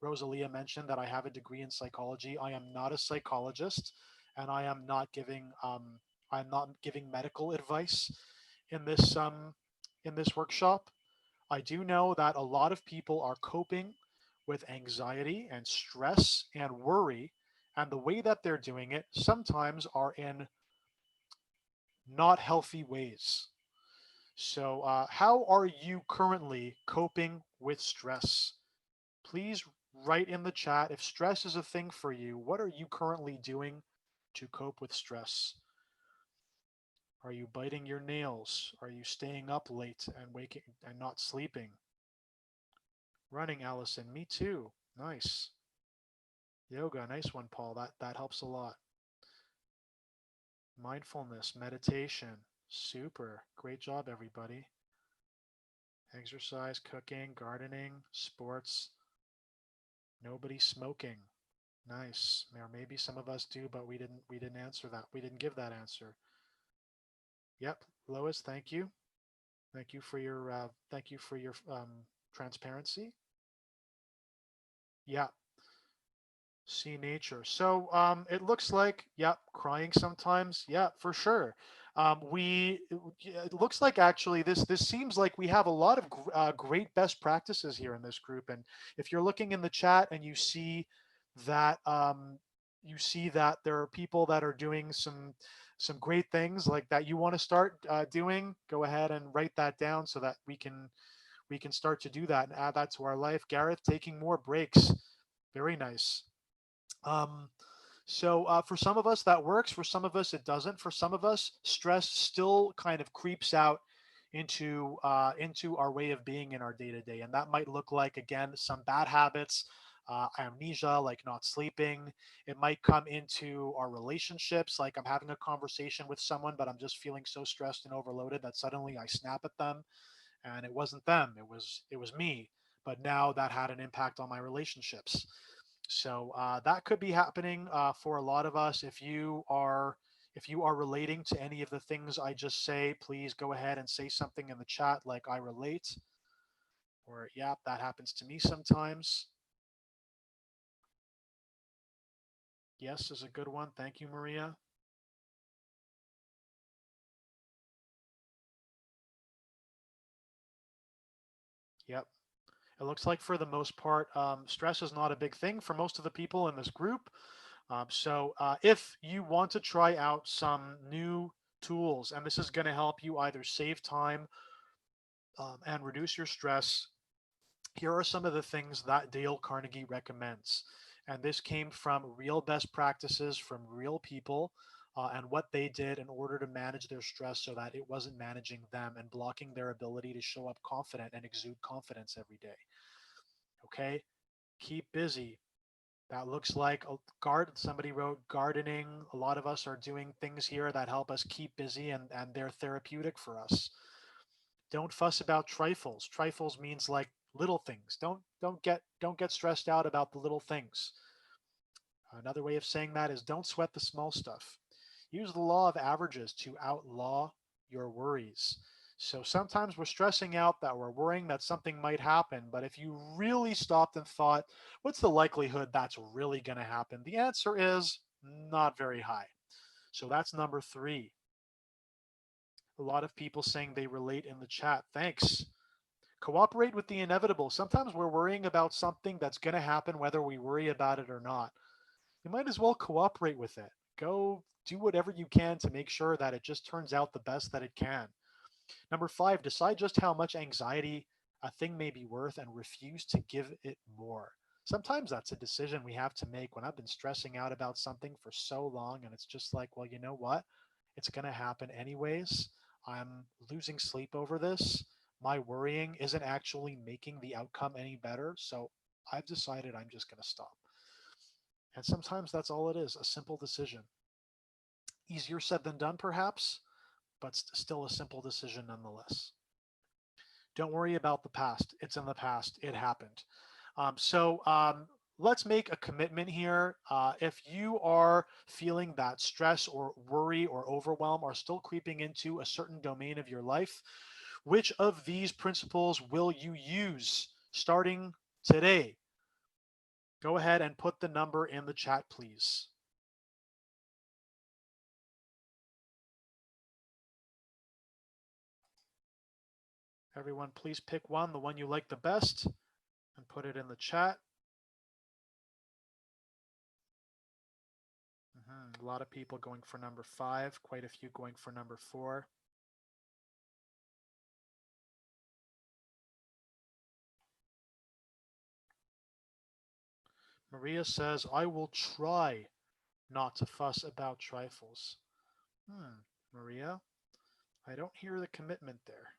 Rosalia mentioned that I have a degree in psychology. I am not a psychologist, and I'm not giving medical advice in this workshop. I do know that a lot of people are coping with anxiety and stress and worry And the way that they're doing it sometimes are in not healthy ways. So, how are you currently coping with stress? Please write in the chat if stress is a thing for you. What are you currently doing to cope with stress? Are you biting your nails? Are you staying up late and waking and not sleeping? Running, Allison. Me too. Nice. Yoga, nice one, Paul. That helps a lot. Mindfulness, meditation. Super. Great job, everybody. Exercise, cooking, gardening, sports. Nobody smoking. Nice. Or maybe some of us do, but we didn't answer that. We didn't give that answer. Yep, Lois, thank you. Thank you for your transparency. Yeah, see nature. So it looks like, yeah, crying sometimes. Yeah, for sure. It looks like actually this seems like we have a lot of great best practices here in this group. And if you're looking in the chat and that you see that there are people that are doing some great things like that you want to start doing, go ahead and write that down so that we can start to do that and add that to our life. Gareth, taking more breaks. Very nice. Um, so for some of us that works, for some of us it doesn't. For some of us, stress still kind of creeps out into our way of being in our day to day, and that might look like again some bad habits, amnesia, like not sleeping. It might come into our relationships, like I'm having a conversation with someone, but I'm just feeling so stressed and overloaded that suddenly I snap at them, and it wasn't them, it was me. But now that had an impact on my relationships. So that could be happening for a lot of us. If you are relating to any of the things I just say, please go ahead and say something in the chat like I relate, or yeah, that happens to me sometimes. Yes is a good one. Thank you, Maria. Yep. It looks like for the most part, stress is not a big thing for most of the people in this group. So if you want to try out some new tools, and this is going to help you either save time and reduce your stress, here are some of the things that Dale Carnegie recommends. And this came from real best practices from real people and what they did in order to manage their stress so that it wasn't managing them and blocking their ability to show up confident and exude confidence every day. Okay, keep busy. That looks like a somebody wrote gardening. A lot of us are doing things here that help us keep busy and they're therapeutic for us. Don't fuss about trifles. Trifles means like little things. Don't get stressed out about the little things. Another way of saying that is don't sweat the small stuff. Use the law of averages to outlaw your worries. So sometimes we're stressing out that we're worrying that something might happen, but if you really stopped and thought, what's the likelihood that's really going to happen? The answer is not very high. So that's number 3. A lot of people saying they relate in the chat. Thanks. Cooperate with the inevitable. Sometimes we're worrying about something that's going to happen whether we worry about it or not. You might as well cooperate with it. Go do whatever you can to make sure that it just turns out the best that it can. Number 5, decide just how much anxiety a thing may be worth and refuse to give it more. Sometimes that's a decision we have to make when I've been stressing out about something for so long and it's just like, well, you know what? It's going to happen anyways. I'm losing sleep over this. My worrying isn't actually making the outcome any better. So I've decided I'm just going to stop. And sometimes that's all it is, a simple decision. Easier said than done, perhaps, but still a simple decision nonetheless. Don't worry about the past. It's in the past. It happened. So let's make a commitment here. If you are feeling that stress or worry or overwhelm are still creeping into a certain domain of your life, which of these principles will you use starting today? Go ahead and put the number in the chat, please. Everyone, please pick one, the one you like the best, and put it in the chat. A lot of people going for number 5, quite a few going for number 4. Maria says, I will try not to fuss about trifles. Maria, I don't hear the commitment there.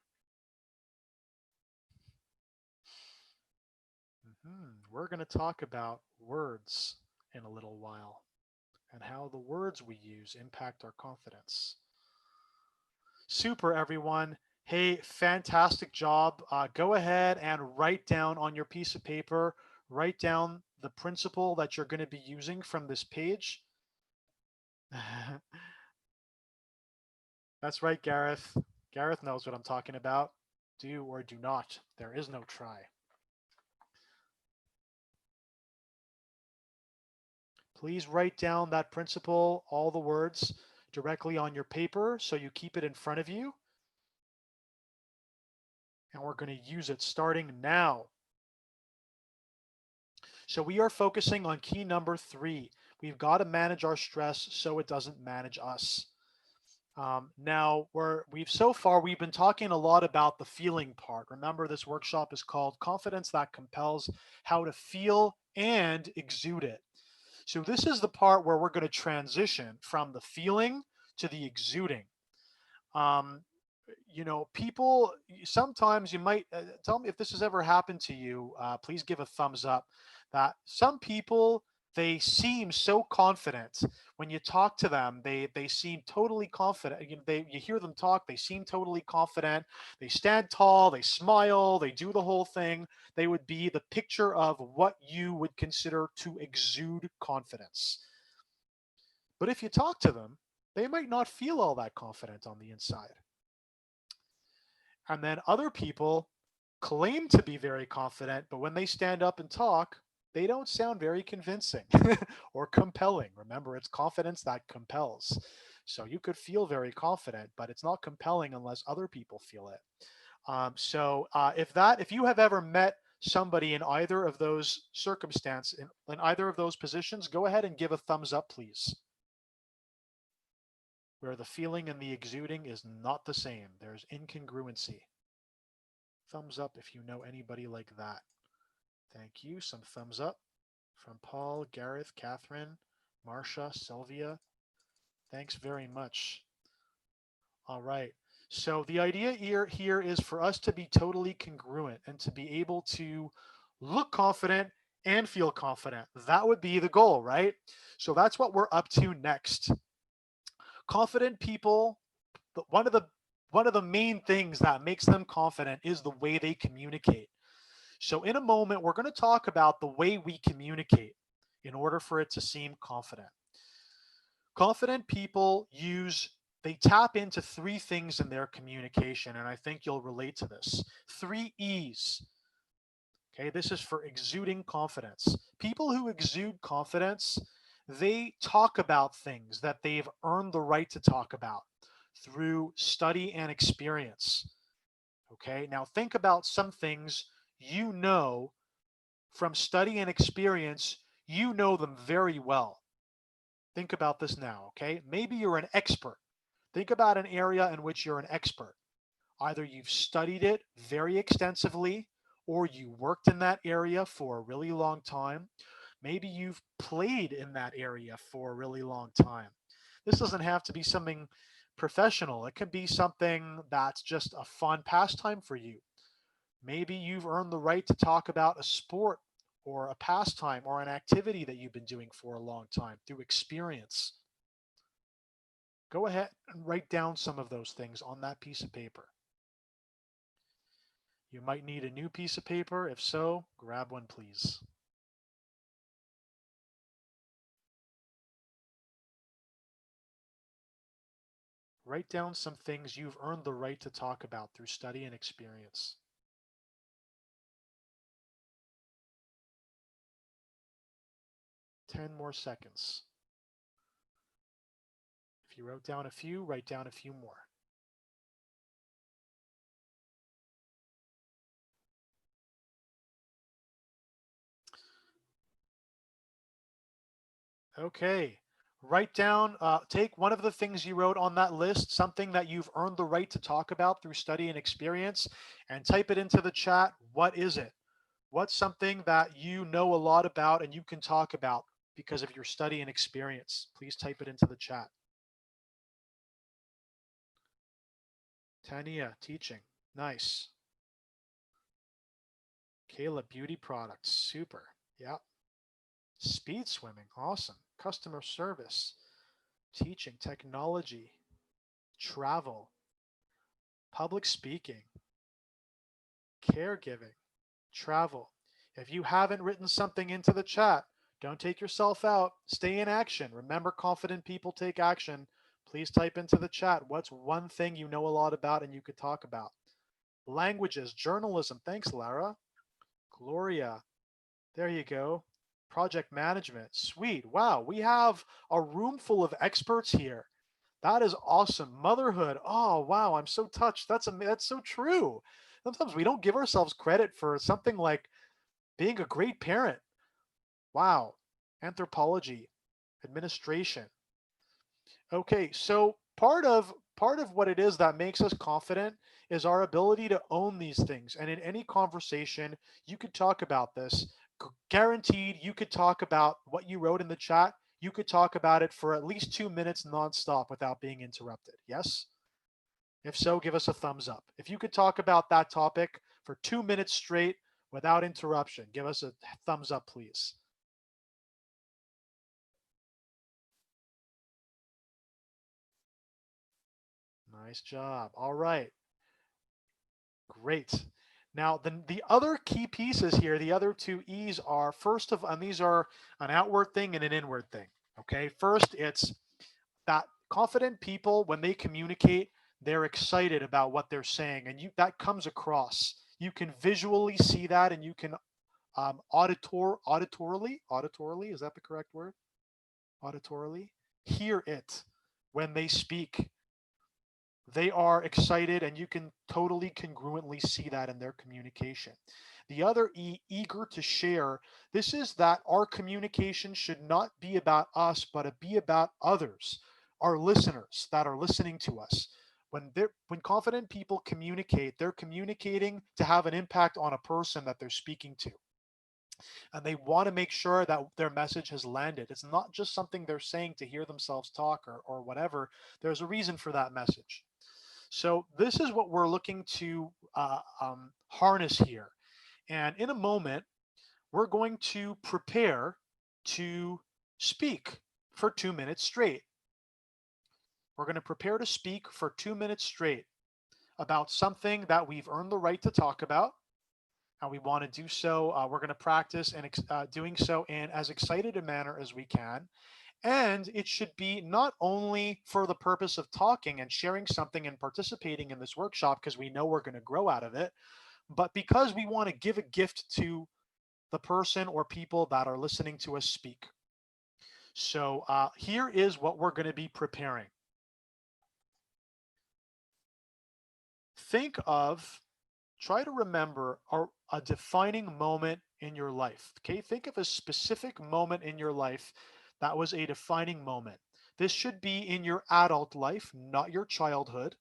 We're going to talk about words in a little while and how the words we use impact our confidence. Super, everyone. Hey, fantastic job. Go ahead and write down on your piece of paper, write down the principle that you're going to be using from this page. That's right, Gareth. Gareth knows what I'm talking about. Do or do not. There is no try. Please write down that principle, all the words, directly on your paper so you keep it in front of you. And we're going to use it starting now. So we are focusing on key number 3. We've got to manage our stress so it doesn't manage us. Now, we've been talking a lot about the feeling part. Remember, this workshop is called Confidence That Compels: How to Feel and Exude It. So this is the part where we're going to transition from the feeling to the exuding. People, sometimes you might tell me if this has ever happened to you. Please give a thumbs up. That some people, they seem so confident when you talk to them. They seem totally confident. You hear them talk. They seem totally confident. They stand tall. They smile. They do the whole thing. They would be the picture of what you would consider to exude confidence. But if you talk to them, they might not feel all that confident on the inside. And then other people claim to be very confident, but when they stand up and talk, they don't sound very convincing or compelling. Remember, it's confidence that compels. So you could feel very confident, but it's not compelling unless other people feel it. If you have ever met somebody in either of those circumstances, in either of those positions, go ahead and give a thumbs up, please. Where the feeling and the exuding is not the same. There's incongruency. Thumbs up if you know anybody like that. Thank you. Some thumbs up from Paul, Gareth, Catherine, Marcia, Sylvia. Thanks very much. All right. So the idea here is for us to be totally congruent and to be able to look confident and feel confident. That would be the goal, right? So that's what we're up to next. Confident people, one of the main things that makes them confident is the way they communicate. So in a moment, we're going to talk about the way we communicate in order for it to seem confident. Confident people they tap into 3 things in their communication, and I think you'll relate to this. 3 E's. Okay, this is for exuding confidence. People who exude confidence, they talk about things that they've earned the right to talk about through study and experience. Okay, now think about some things you know from study and experience, you know them very well. Think about this now, okay? Maybe you're an expert. Think about an area in which you're an expert. Either you've studied it very extensively, or you worked in that area for a really long time. Maybe you've played in that area for a really long time. This doesn't have to be something professional. It can be something that's just a fun pastime for you. Maybe you've earned the right to talk about a sport or a pastime or an activity that you've been doing for a long time through experience. Go ahead and write down some of those things on that piece of paper. You might need a new piece of paper. If so, grab one, please. Write down some things you've earned the right to talk about through study and experience. 10 more seconds. If you wrote down a few, write down a few more. Okay, Write down, take one of the things you wrote on that list, something that you've earned the right to talk about through study and experience, and type it into the chat. What is it? What's something that you know a lot about and you can talk about because of your study and experience? Please type it into the chat. Tania, teaching. Nice. Kayla, beauty products. Super. Yeah. Speed swimming. Awesome. Customer service. Teaching. Technology. Travel. Public speaking. Caregiving. Travel. If you haven't written something into the chat, don't take yourself out. Stay in action. Remember, confident people take action. Please type into the chat what's one thing you know a lot about and you could talk about. Languages, journalism. Thanks, Lara. Gloria. There you go. Project management. Sweet. Wow. We have a room full of experts here. That is awesome. Motherhood. Oh, wow. I'm so touched. That's so true. Sometimes we don't give ourselves credit for something like being a great parent. Wow. Anthropology, administration. Okay, so part of what it is that makes us confident is our ability to own these things. And in any conversation, you could talk about this. Guaranteed, you could talk about what you wrote in the chat. You could talk about it for at least 2 minutes nonstop without being interrupted. Yes? If so, give us a thumbs up. If you could talk about that topic for 2 minutes straight without interruption, give us a thumbs up, please. Nice job. All right. Great. Now, the other key pieces here, the other two E's are and these are an outward thing and an inward thing. Okay. First, it's that confident people, when they communicate, they're excited about what they're saying, and that comes across. You can visually see that, and you can auditorily, is that the correct word? Auditorily, hear it when they speak. They are excited, and you can totally congruently see that in their communication. The other E, eager to share. This is that our communication should not be about us, but be about others, our listeners that are listening to us. When confident people communicate, they're communicating to have an impact on a person that they're speaking to, and they want to make sure that their message has landed. It's not just something they're saying to hear themselves talk or whatever. There's a reason for that message. So this is what we're looking to harness here. And in a moment, we're going to prepare to speak for 2 minutes straight. We're going to prepare to speak for 2 minutes straight about something that we've earned the right to talk about. And we want to do so. We're going to practice and doing so in as excited a manner as we can. And it should be not only for the purpose of talking and sharing something and participating in this workshop because we know we're going to grow out of it, but because we want to give a gift to the person or people that are listening to us speak. So here is what we're going to be preparing. Try to remember a defining moment in your life. Okay, think of a specific moment in your life that was a defining moment. This should be in your adult life, not your childhood.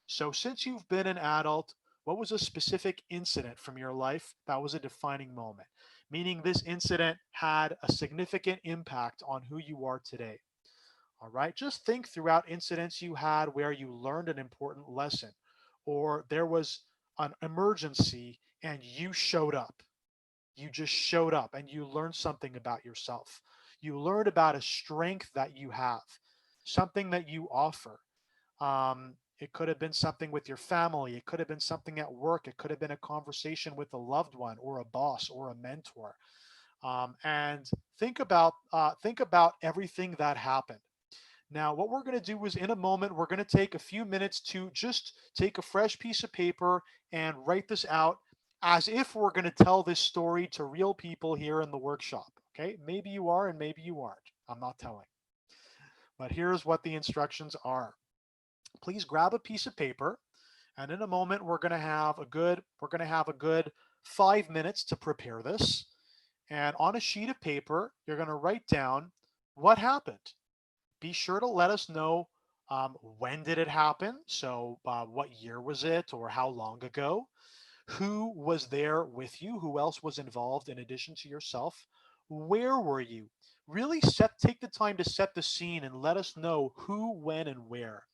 So since you've been an adult, what was a specific incident from your life that was a defining moment? Meaning this incident had a significant impact on who you are today. All right, just think throughout incidents you had where you learned an important lesson, or there was an emergency and you showed up. You just showed up and you learned something about yourself. You learned about a strength that you have, something that you offer. It could have been something with your family. It could have been something at work. It could have been a conversation with a loved one or a boss or a mentor. And think about everything that happened. Now, what we're going to do is in a moment, we're going to take a few minutes to just take a fresh piece of paper and write this out as if we're going to tell this story to real people here in the workshop. Okay, maybe you are and maybe you aren't. I'm not telling. But here's what the instructions are. Please grab a piece of paper, and in a moment we're going to have a good 5 minutes to prepare this. And on a sheet of paper, you're going to write down what happened. be sure to let us know when did it happen? So what year was it or how long ago? Who was there with you? Who else was involved in addition to yourself? Where were you? Really take the time to set the scene and let us know who, when, and where.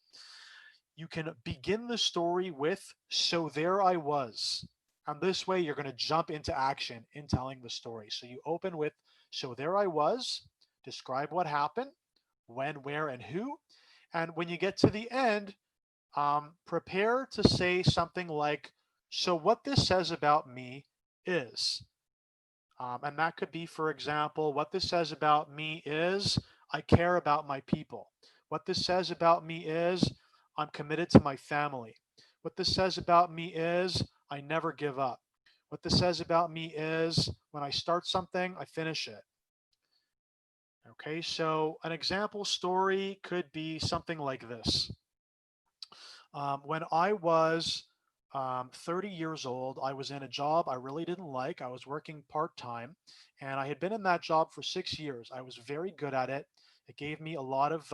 You can begin the story with, so there I was. And this way, you're going to jump into action in telling the story. So you open with, so there I was, describe what happened, when, where, and who. And when you get to the end, prepare to say something like, so what this says about me is. And that could be, for example, what this says about me is I care about my people. What this says about me is I'm committed to my family. What this says about me is I never give up. What this says about me is when I start something, I finish it. Okay, so an example story could be something like this. When I was 30 years old, I was in a job I really didn't like. I was working part time, and I had been in that job for 6 years. I was very good at it. It gave me a lot of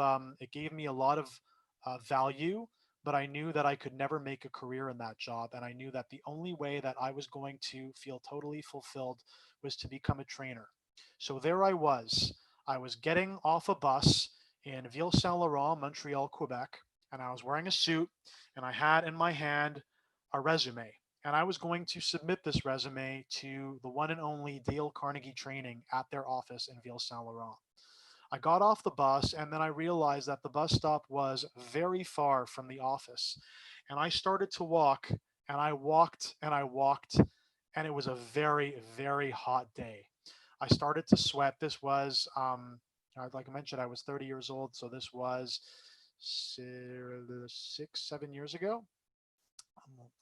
value, but I knew that I could never make a career in that job, and I knew that the only way that I was going to feel totally fulfilled was to become a trainer. So there I was. I was getting off a bus in Ville Saint Laurent, Montreal, Quebec, and I was wearing a suit, and I had in my hand a resume. And I was going to submit this resume to the one and only Dale Carnegie Training at their office in Ville Saint Laurent. I got off the bus, and then I realized that the bus stop was very far from the office. And I started to walk, and I walked, and I walked, and it was a very, very hot day. I started to sweat. This was, like I mentioned, I was 30 years old, so this was 6, 7 years ago.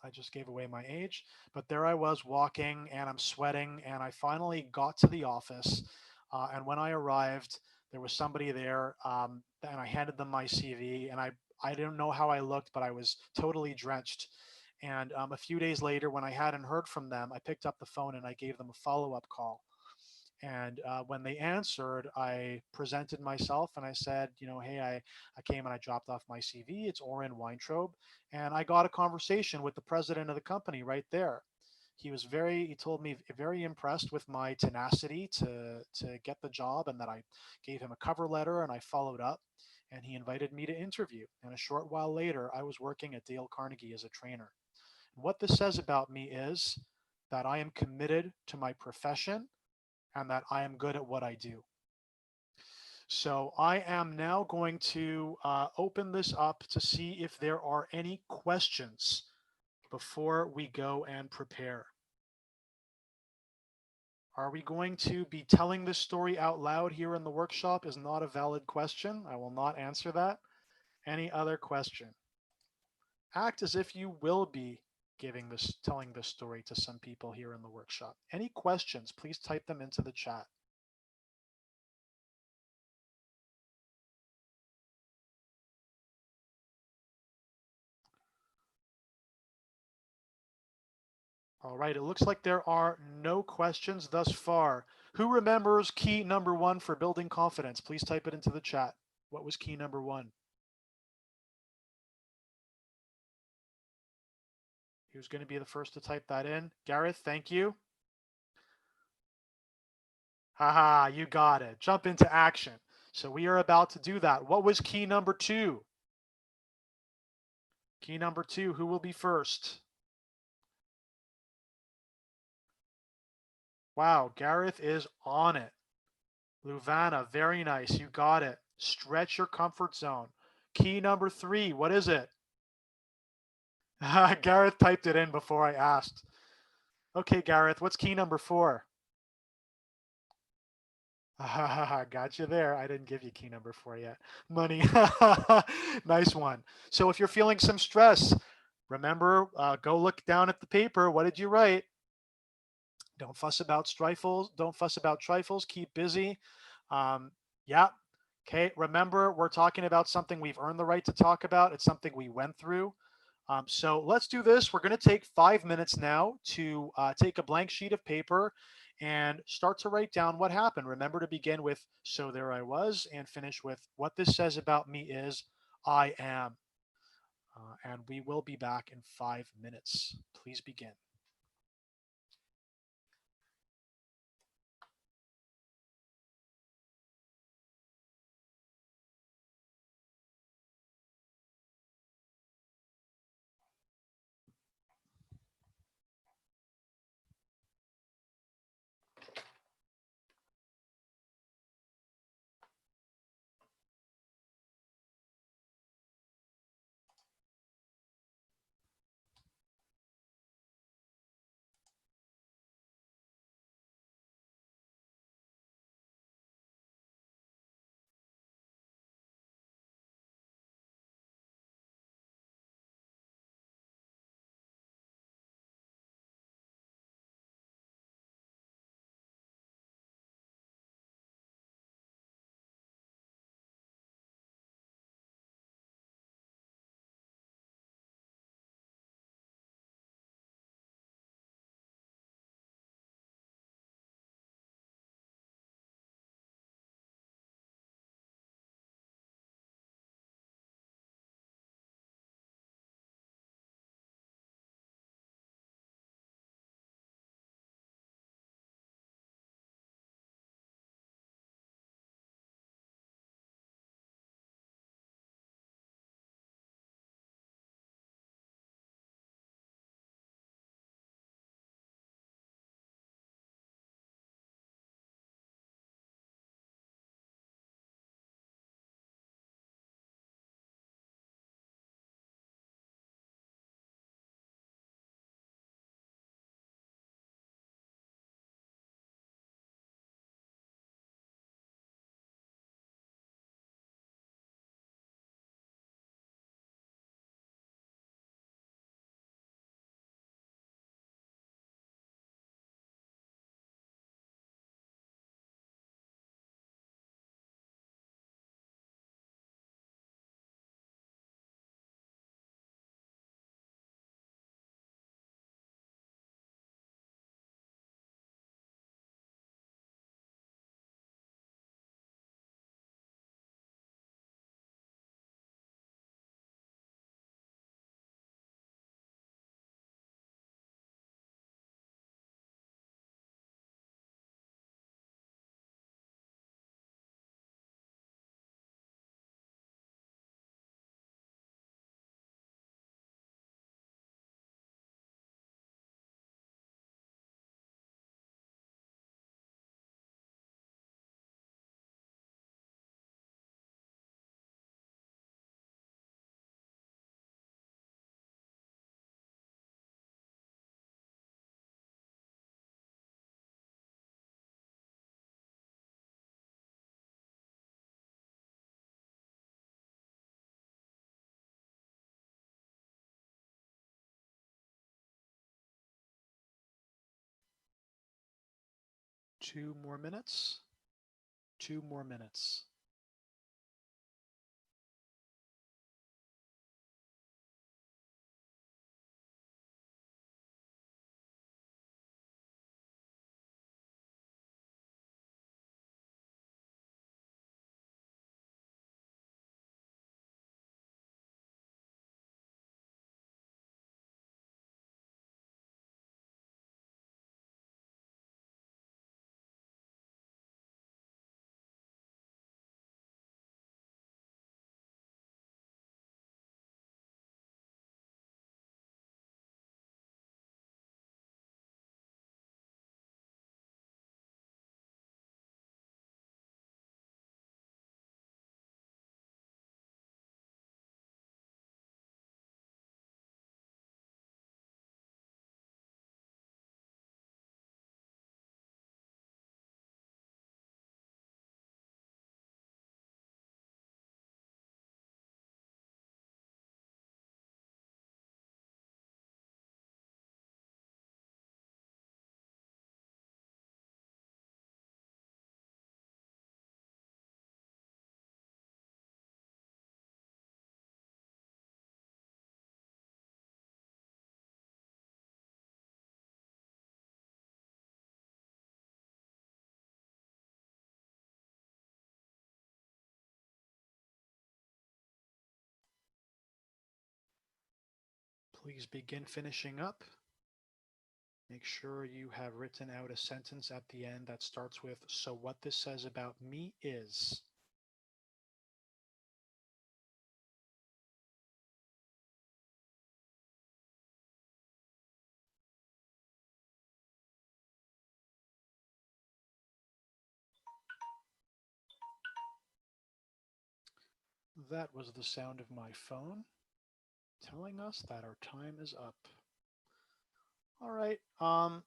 I just gave away my age, but there I was walking and I'm sweating, and I finally got to the office. And when I arrived, there was somebody there, and I handed them my CV, and I didn't know how I looked, but I was totally drenched. And a few days later, when I hadn't heard from them, I picked up the phone and I gave them a follow-up call. And when they answered, I presented myself and I said, hey, I came and I dropped off my CV. It's Oren Weintraub. And I got a conversation with the president of the company right there. He told me very impressed with my tenacity to get the job, and that I gave him a cover letter and I followed up. And he invited me to interview. And a short while later, I was working at Dale Carnegie as a trainer. And what this says about me is that I am committed to my profession and that I am good at what I do. So I am now going to open this up to see if there are any questions before we go and prepare. Are we going to be telling this story out loud here in the workshop? Is not a valid question. I will not answer that. Any other question? Act as if you will be telling this story to some people here in the workshop. Any questions, please type them into the chat. All right, it looks like there are no questions thus far. Who remembers key number 1 for building confidence? Please type it into the chat. What was key number 1? Who's going to be the first to type that in? Gareth, thank you. Haha, you got it. Jump into action. So we are about to do that. What was key number 2? Key number 2, who will be first? Wow, Gareth is on it. Luvana, very nice. You got it. Stretch your comfort zone. Key number 3, what is it? Gareth typed it in before I asked. Okay, Gareth, what's key number 4? Got you there. I didn't give you key number 4 yet. Money. Nice one. So if you're feeling some stress, remember, go look down at the paper. What did you write? Don't fuss about trifles. Don't fuss about trifles. Keep busy. Yeah. Okay. Remember, we're talking about something we've earned the right to talk about. It's something we went through. So let's do this. We're going to take 5 minutes now to take a blank sheet of paper and start to write down what happened. Remember to begin with, so there I was, and finish with, what this says about me is, I am. And we will be back in 5 minutes. Please begin. Two more minutes. 2 more minutes. Please begin finishing up. Make sure you have written out a sentence at the end that starts with, so what this says about me is. That was the sound of my phone telling us that our time is up. All right,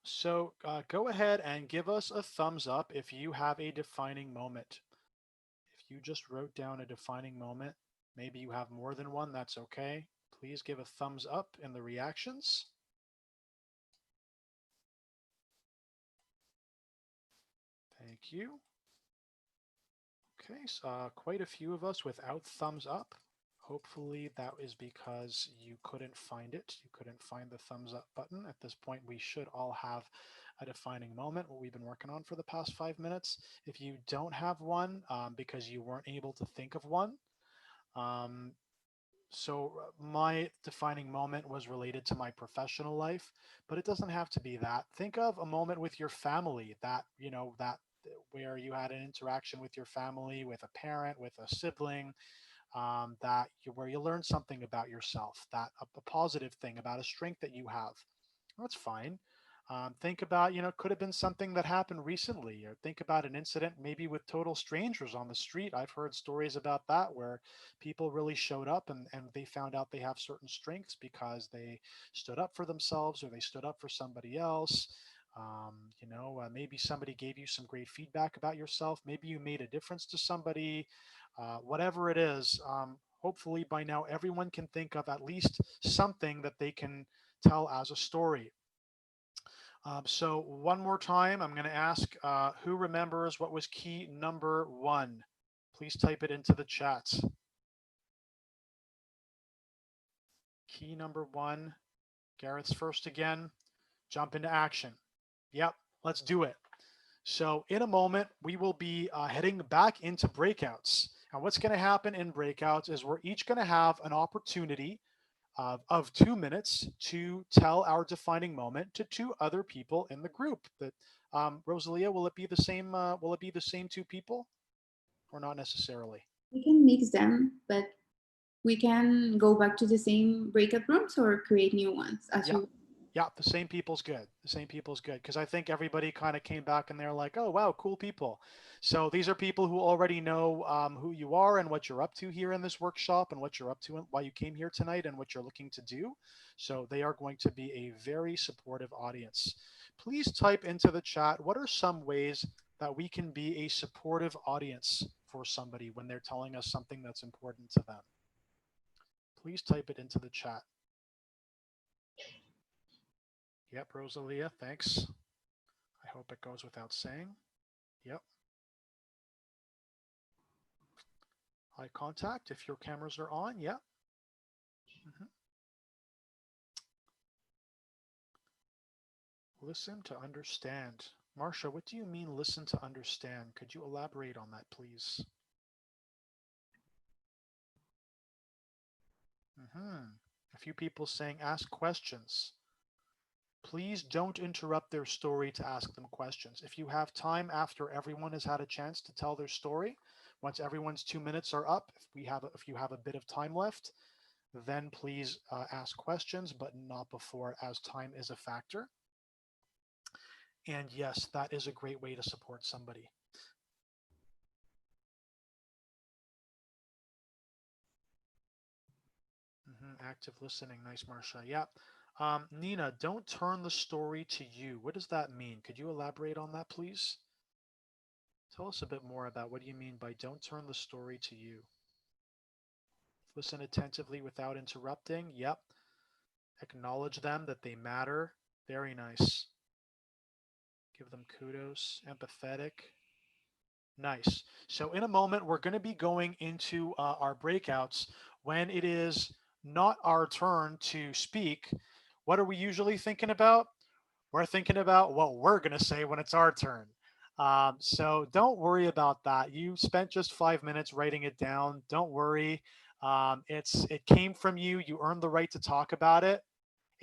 so go ahead and give us a thumbs up if you have a defining moment. If you just wrote down a defining moment, maybe you have more than one, that's okay. Please give a thumbs up in the reactions. Thank you. Okay, so quite a few of us without thumbs up. Hopefully that is because you couldn't find it. You couldn't find the thumbs up button. At this point, we should all have a defining moment, what we've been working on for the past 5 minutes. If you don't have one because you weren't able to think of one, my defining moment was related to my professional life, but it doesn't have to be that. Think of a moment with your family that, where you had an interaction with your family, with a parent, with a sibling, where you learned something about yourself, that a positive thing about a strength that you have. That's fine. Think about, could have been something that happened recently, or think about an incident maybe with total strangers on the street. I've heard stories about that where people really showed up and they found out they have certain strengths because they stood up for themselves or they stood up for somebody else. Maybe somebody gave you some great feedback about yourself. Maybe you made a difference to somebody. Whatever it is, hopefully by now everyone can think of at least something that they can tell as a story. So one more time, I'm going to ask who remembers what was key number 1. Please type it into the chat. Key number 1. Garrett's first again. Jump into action. Yep, let's do it. So in a moment, we will be heading back into breakouts. And what's going to happen in breakouts is we're each going to have an opportunity of 2 minutes to tell our defining moment to 2 other people in the group. That Rosalia, will it be the same? Will it be the same 2 people, or not necessarily? We can mix them, but we can go back to the same breakout rooms or create new ones as you. Yeah, the same people's good. The same people's good because I think everybody kind of came back and they're like, oh, wow, cool people. So these are people who already know who you are and what you're up to here in this workshop and what you're up to and why you came here tonight and what you're looking to do. So they are going to be a very supportive audience. Please type into the chat, what are some ways that we can be a supportive audience for somebody when they're telling us something that's important to them? Please type it into the chat. Yep, Rosalia, thanks. I hope it goes without saying. Yep. Eye contact if your cameras are on. Yep. Listen to understand. Marcia, what do you mean listen to understand? Could you elaborate on that, please? A few people saying ask questions. Please don't interrupt their story to ask them questions. If you have time after everyone has had a chance to tell their story, once everyone's 2 minutes are up, if you have a bit of time left, then please ask questions, but not before, as time is a factor. And yes, that is a great way to support somebody. Active listening. Nice, Marcia. Yeah. Nina, don't turn the story to you. What does that mean? Could you elaborate on that, please? Tell us a bit more about what do you mean by don't turn the story to you. Listen attentively without interrupting. Yep. Acknowledge them, that they matter. Very nice. Give them kudos. Empathetic. Nice. So in a moment, we're going to be going into our breakouts. When it is not our turn to speak, what are we usually thinking about? We're thinking about what we're going to say when it's our turn. So don't worry about that. You spent just 5 minutes writing it down. Don't worry. It came from you. You earned the right to talk about it.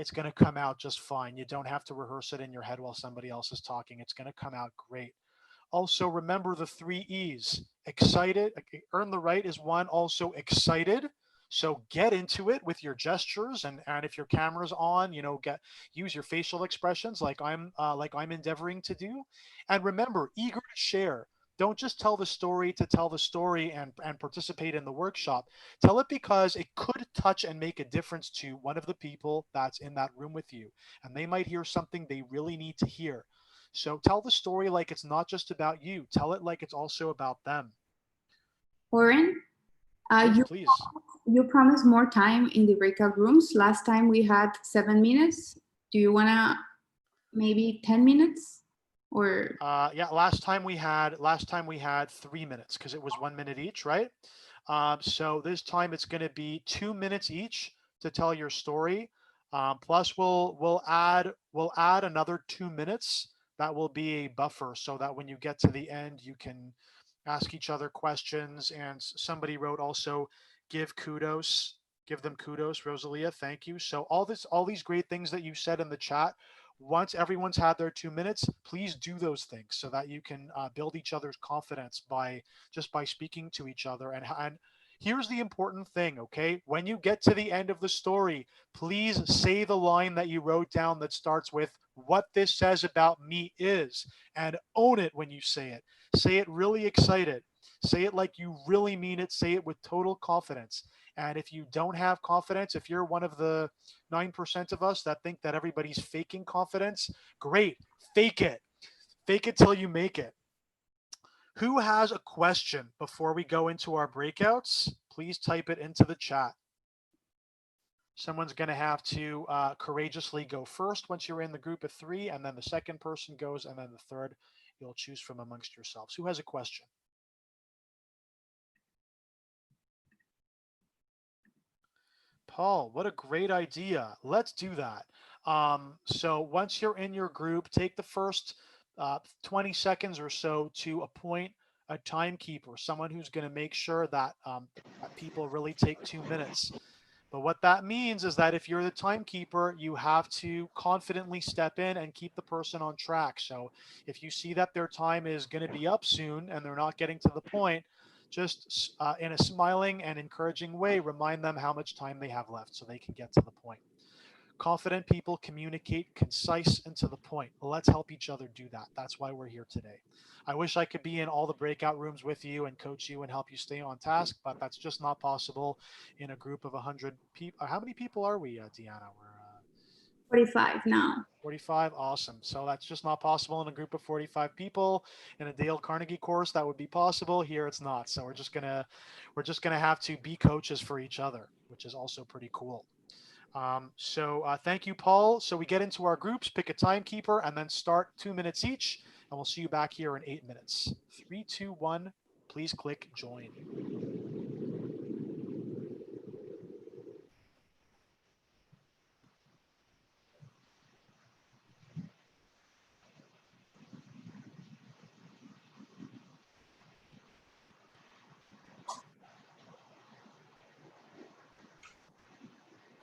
it's going to come out just fine. You don't have to rehearse it in your head while somebody else is talking. It's going to come out great. Also, remember the 3 E's. Excited, earn the right is one. Also, excited. So get into it with your gestures, and if your camera's on, use your facial expressions like I'm endeavoring to do. And remember, eager to share. Don't just tell the story to tell the story and participate in the workshop. Tell it because it could touch and make a difference to one of the people that's in that room with you, and they might hear something they really need to hear. So tell the story like it's not just about you. Tell it like it's also about them. Oren, Yes, please. you promised more time in the breakout rooms. Last time we had 7 minutes. Do you want to maybe 10 minutes or? Yeah, last time we had 3 minutes because it was 1 minute each, right? So this time it's going to be 2 minutes each to tell your story. Plus we'll add another 2 minutes. That will be a buffer so that when you get to the end, you can ask each other questions. And somebody wrote also, give kudos, give them kudos, Rosalia. Thank you. So all these great things that you said in the chat. Once everyone's had their 2 minutes, please do those things so that you can build each other's confidence by speaking to each other. And here's the important thing, okay? When you get to the end of the story, please say the line that you wrote down that starts with "what this says about me is," and own it when you say it. Say it really excited. Say it like you really mean it. Say it with total confidence. And if you don't have confidence, if you're one of the 9% of us that think that everybody's faking confidence, great. Fake it. Fake it till you make it. Who has a question before we go into our breakouts? Please type it into the chat. Someone's going to have to courageously go first once you're in the group of 3, and then the second person goes, and then the third you'll choose from amongst yourselves. Who has a question? Paul, what a great idea. Let's do that. So once you're in your group, take the first 20 seconds or so to appoint a timekeeper, someone who's going to make sure that, that people really take 2 minutes. But what that means is that if you're the timekeeper, you have to confidently step in and keep the person on track. So if you see that their time is going to be up soon and they're not getting to the point, just in a smiling and encouraging way, remind them how much time they have left so they can get to the point. Confident people communicate concise and to the point. Let's help each other do that. That's why we're here today. I wish I could be in all the breakout rooms with you and coach you and help you stay on task, but that's just not possible in a group of 100 people. How many people are we, Deanna? We're 45 now. 45, awesome. So that's just not possible in a group of 45 people. In a Dale Carnegie course, that would be possible. Here, it's not. So we're just gonna have to be coaches for each other, which is also pretty cool. Thank you, Paul. So we get into our groups, pick a timekeeper, and then start 2 minutes each. And we'll see you back here in 8 minutes. 3, 2, 1. Please click join.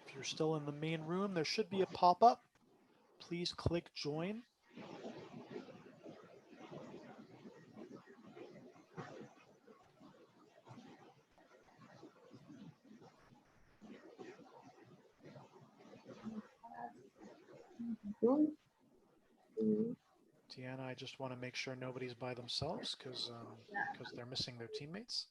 If you're still in the main room, there should be a pop-up. Please click join. Deanna, I just want to make sure nobody's by themselves because they're missing their teammates.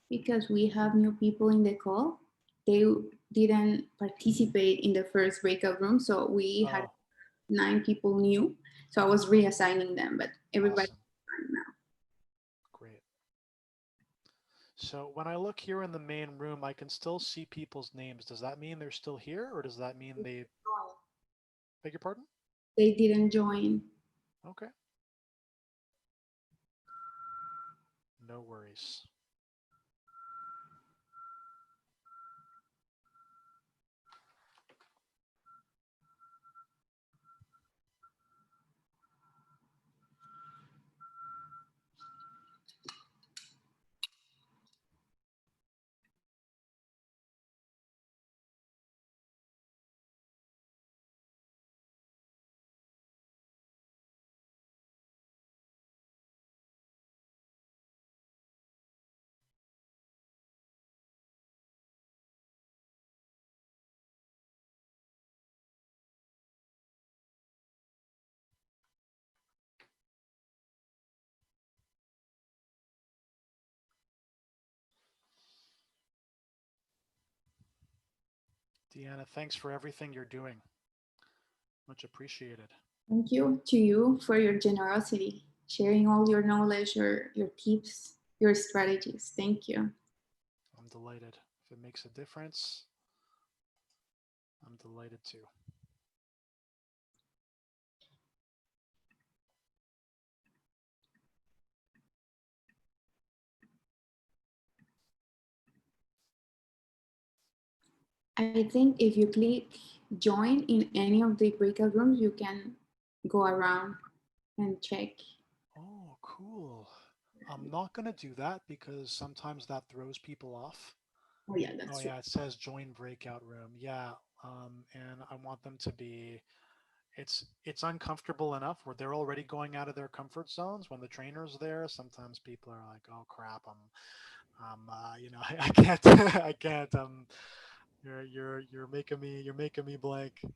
Because we have new people in the call. They didn't participate in the first breakout room, so we had 9 people new. So I was reassigning them, but everybody's fine now. Great. So when I look here in the main room, I can still see people's names. Does that mean they're still here, or does that mean they... Beg your pardon? They didn't join. Okay. No worries. Deanna, thanks for everything you're doing. Much appreciated. Thank you to you for your generosity, sharing all your knowledge, your tips, your strategies. Thank you. I'm delighted. If it makes a difference, I'm delighted too. I think if you click join in any of the breakout rooms, you can go around and check. Oh, cool. I'm not going to do that because sometimes that throws people off. Oh yeah, that's Oh true. yeah, it says join breakout room. Yeah, and I want them to be. It's uncomfortable enough where they're already going out of their comfort zones when the trainer's there. Sometimes people are like, "Oh crap, I can't, I can't. You're making me blank." I,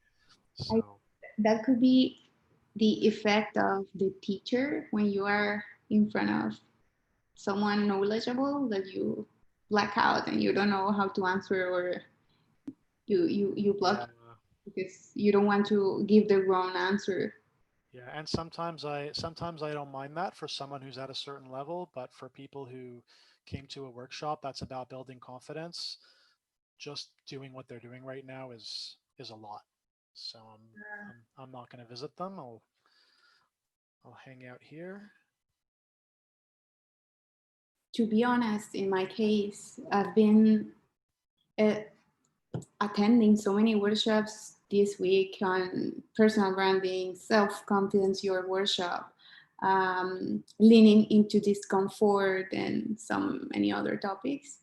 So that could be the effect of the teacher when you are in front of someone knowledgeable that you black out and you don't know how to answer, or you block yeah, because you don't want to give the wrong answer. yeah, and sometimes I don't mind that for someone who's at a certain level, but for people who came to a workshop that's about building confidence, just doing what they're doing right now is a lot. So I'm not going to visit them. I'll hang out here. To be honest, in my case, I've been uh, attending so many workshops this week on personal branding, self-confidence, your workshop, leaning into discomfort and some many other topics.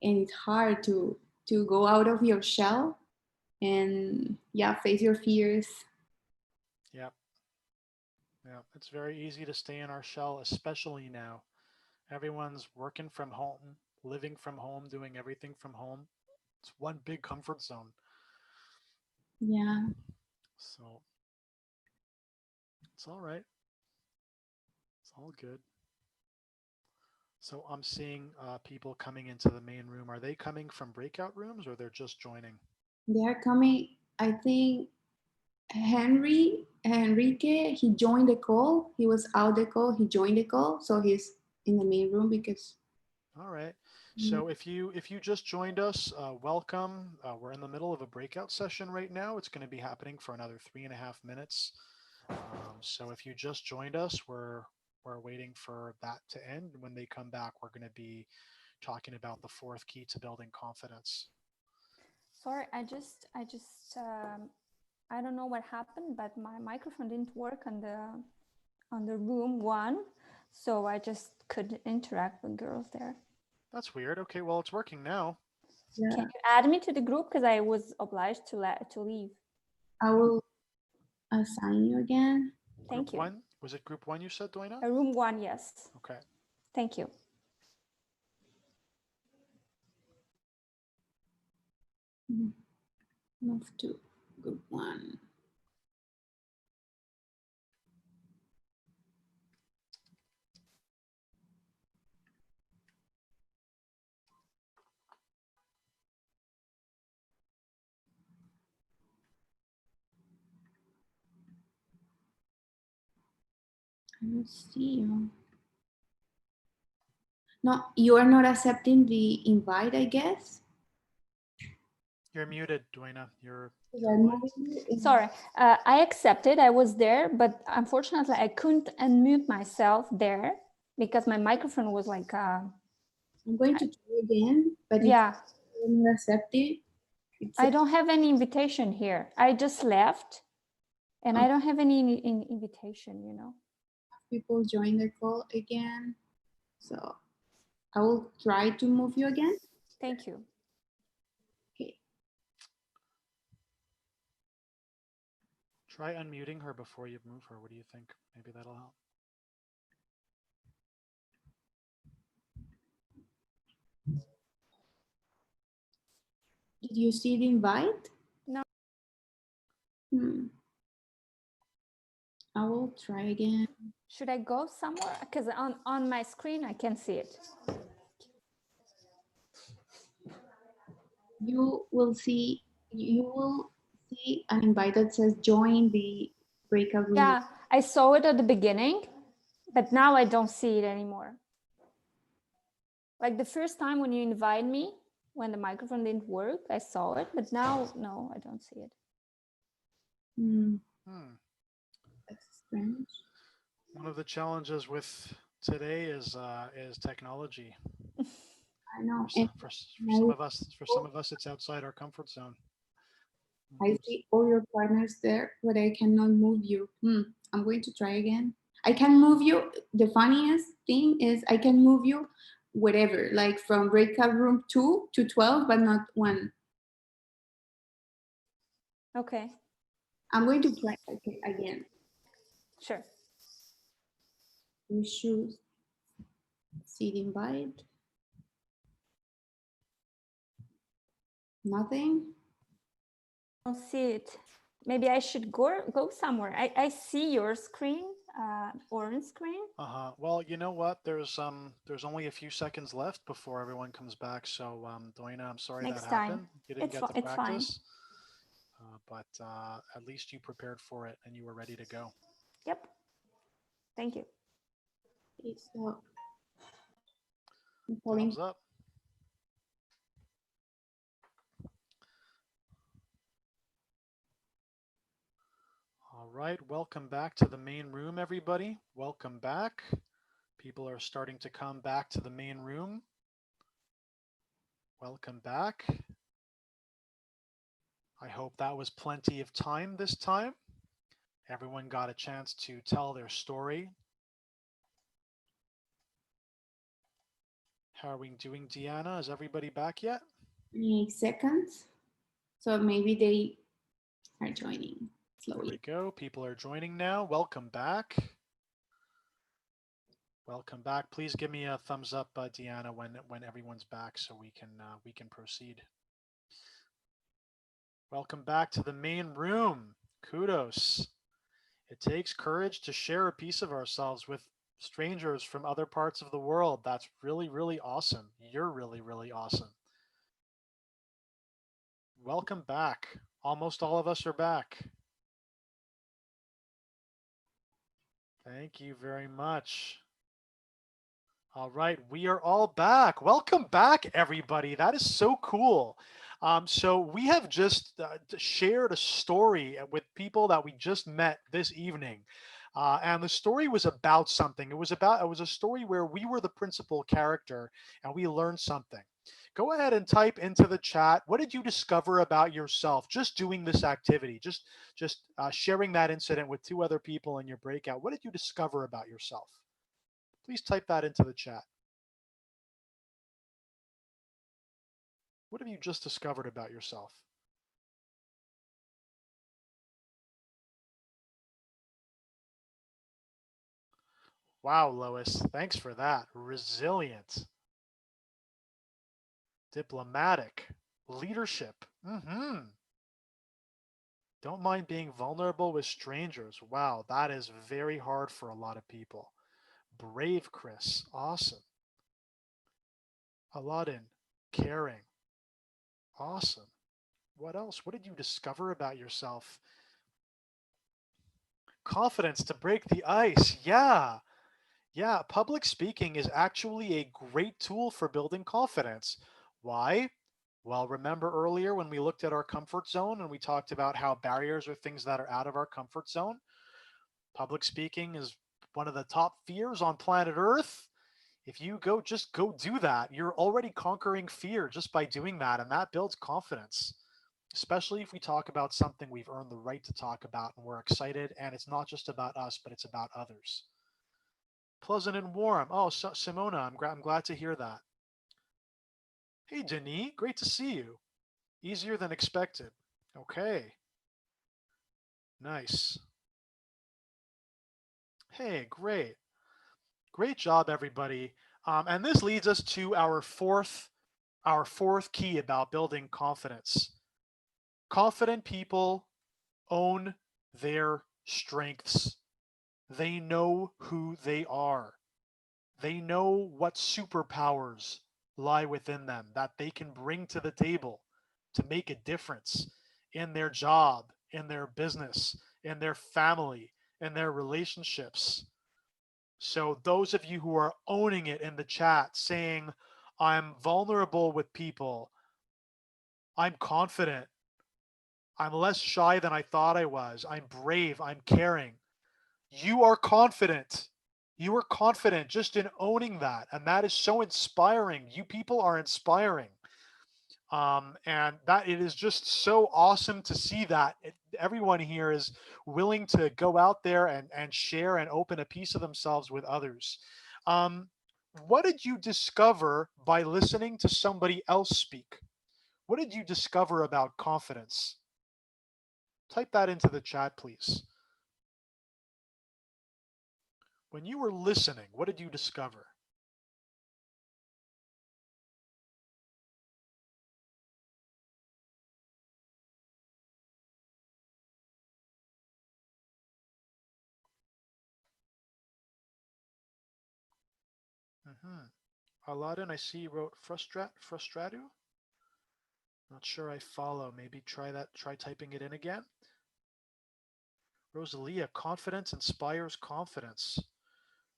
And it's hard to go out of your shell and yeah, face your fears. Yeah, yeah. It's very easy to stay in our shell, especially now. Everyone's working from home, living from home, doing everything from home. It's one big comfort zone. Yeah. So it's all right. It's all good. So I'm seeing people coming into the main room. Are they coming from breakout rooms or they're just joining? They are coming. I think Enrique, he joined the call. He was out the call. He joined the call, so he's in the main room because. All right. So if you just joined us, welcome. We're in the middle of a breakout session right now. It's going to be happening for another 3.5 minutes. So if you just joined us, we're waiting for that to end. When they come back, we're going to be talking about the fourth key to building confidence. Sorry, I don't know what happened, but my microphone didn't work on the room one, so I just couldn't interact with girls there. That's weird. Okay, well it's working now. Yeah. Can you add me to the group because I was obliged to leave? I will assign you again. Thank Group you. one? Was it group one you said, Doina? Room one, yes. Okay. Thank you. Move to group one. I don't see you. No, you are not accepting the invite, I guess. You're muted, Doina. You're Sorry, I accepted. I was there, but unfortunately, I couldn't unmute myself there because my microphone was like. I'm going to try again, but yeah. if you're not accepted, I don't have any invitation here. I just left, and I don't have any invitation. You know. People join the call again, so I will try to move you again. Thank you. Okay. Try unmuting her before you move her. What do you think? Maybe that'll help. Did you see the invite? No. I will try again. Should I go somewhere? Because on my screen, I can see it. You will see You will see an invite that says join the breakout room. Yeah, I saw it at the beginning, but now I don't see it anymore. Like the first time when you invite me, when the microphone didn't work, I saw it, but now, no, I don't see it. That's strange. One of the challenges with today is technology. I know. For some of us, it's outside our comfort zone. I see all your partners there, but I cannot move you. I'm going to try again. I can move you. The funniest thing is I can move you whatever, like from breakout room 2 to 12, but not 1. Okay. I'm going to try again. Sure. We should see the invite. Nothing. I don't see it. Maybe I should go somewhere. I see your screen, orange screen. Well, you know what? There's only a few seconds left before everyone comes back. So, Doina, I'm sorry Next that time. happened. You didn't get to It's fine. practice, but at least you prepared for it and you were ready to go. Yep. Thank you. So, Thumbs up. All right, welcome back to the main room, everybody. Welcome back. People are starting to come back to the main room. Welcome back. I hope that was plenty of time this time. Everyone got a chance to tell their story. How are we doing, Deanna? Is everybody back yet? 28 seconds. So maybe they are joining slowly. There we go. People are joining now. Welcome back. Welcome back. Please give me a thumbs up, Deanna, when everyone's back, so we can proceed. Welcome back to the main room. Kudos. It takes courage to share a piece of ourselves with strangers from other parts of the world. That's really, really awesome. You're really, really awesome. Welcome back. Almost all of us are back. Thank you very much. All right, we are all back. Welcome back, everybody. That is so cool. So we have just shared a story with people that we just met this evening. And the story was about something. It was a story where we were the principal character and we learned something. Go ahead and type into the chat, what did you discover about yourself just doing this activity, just sharing that incident with 2 other people in your breakout? What did you discover about yourself? Please type that into the chat. What have you just discovered about yourself? Wow, Lois, thanks for that. Resilient, diplomatic, leadership. Don't mind being vulnerable with strangers. Wow, that is very hard for a lot of people. Brave, Chris. Awesome. Aladdin, caring. Awesome. What else? What did you discover about yourself? Confidence to break the ice. Yeah. Yeah, public speaking is actually a great tool for building confidence. Why? Well, remember earlier when we looked at our comfort zone and we talked about how barriers are things that are out of our comfort zone? Public speaking is one of the top fears on planet Earth. If you just go do that, you're already conquering fear just by doing that, and that builds confidence. Especially if we talk about something we've earned the right to talk about and we're excited, and it's not just about us, but it's about others. Pleasant and warm. Oh, Simona, I'm glad to hear that. Hey, Denis, great to see you. Easier than expected. Okay. Nice. Hey, great. Great job, everybody. And this leads us to our fourth key about building confidence. Confident people own their strengths. They know who they are. They know what superpowers lie within them that they can bring to the table to make a difference. in their job, in their business, in their family, in their relationships. So those of you who are owning it in the chat, saying, I'm vulnerable with people, I'm confident, I'm less shy than I thought I was, I'm brave, I'm caring. You are confident. You are confident just in owning that. And that is so inspiring. You people are inspiring. And that it is just so awesome to see that everyone here is willing to go out there and share and open a piece of themselves with others. What did you discover by listening to somebody else speak? What did you discover about confidence? Type that into the chat, please. When you were listening, what did you discover? Aladdin, I see you wrote frustrado. Not sure I follow. Maybe try that. Try typing it in again. Rosalia, confidence inspires confidence.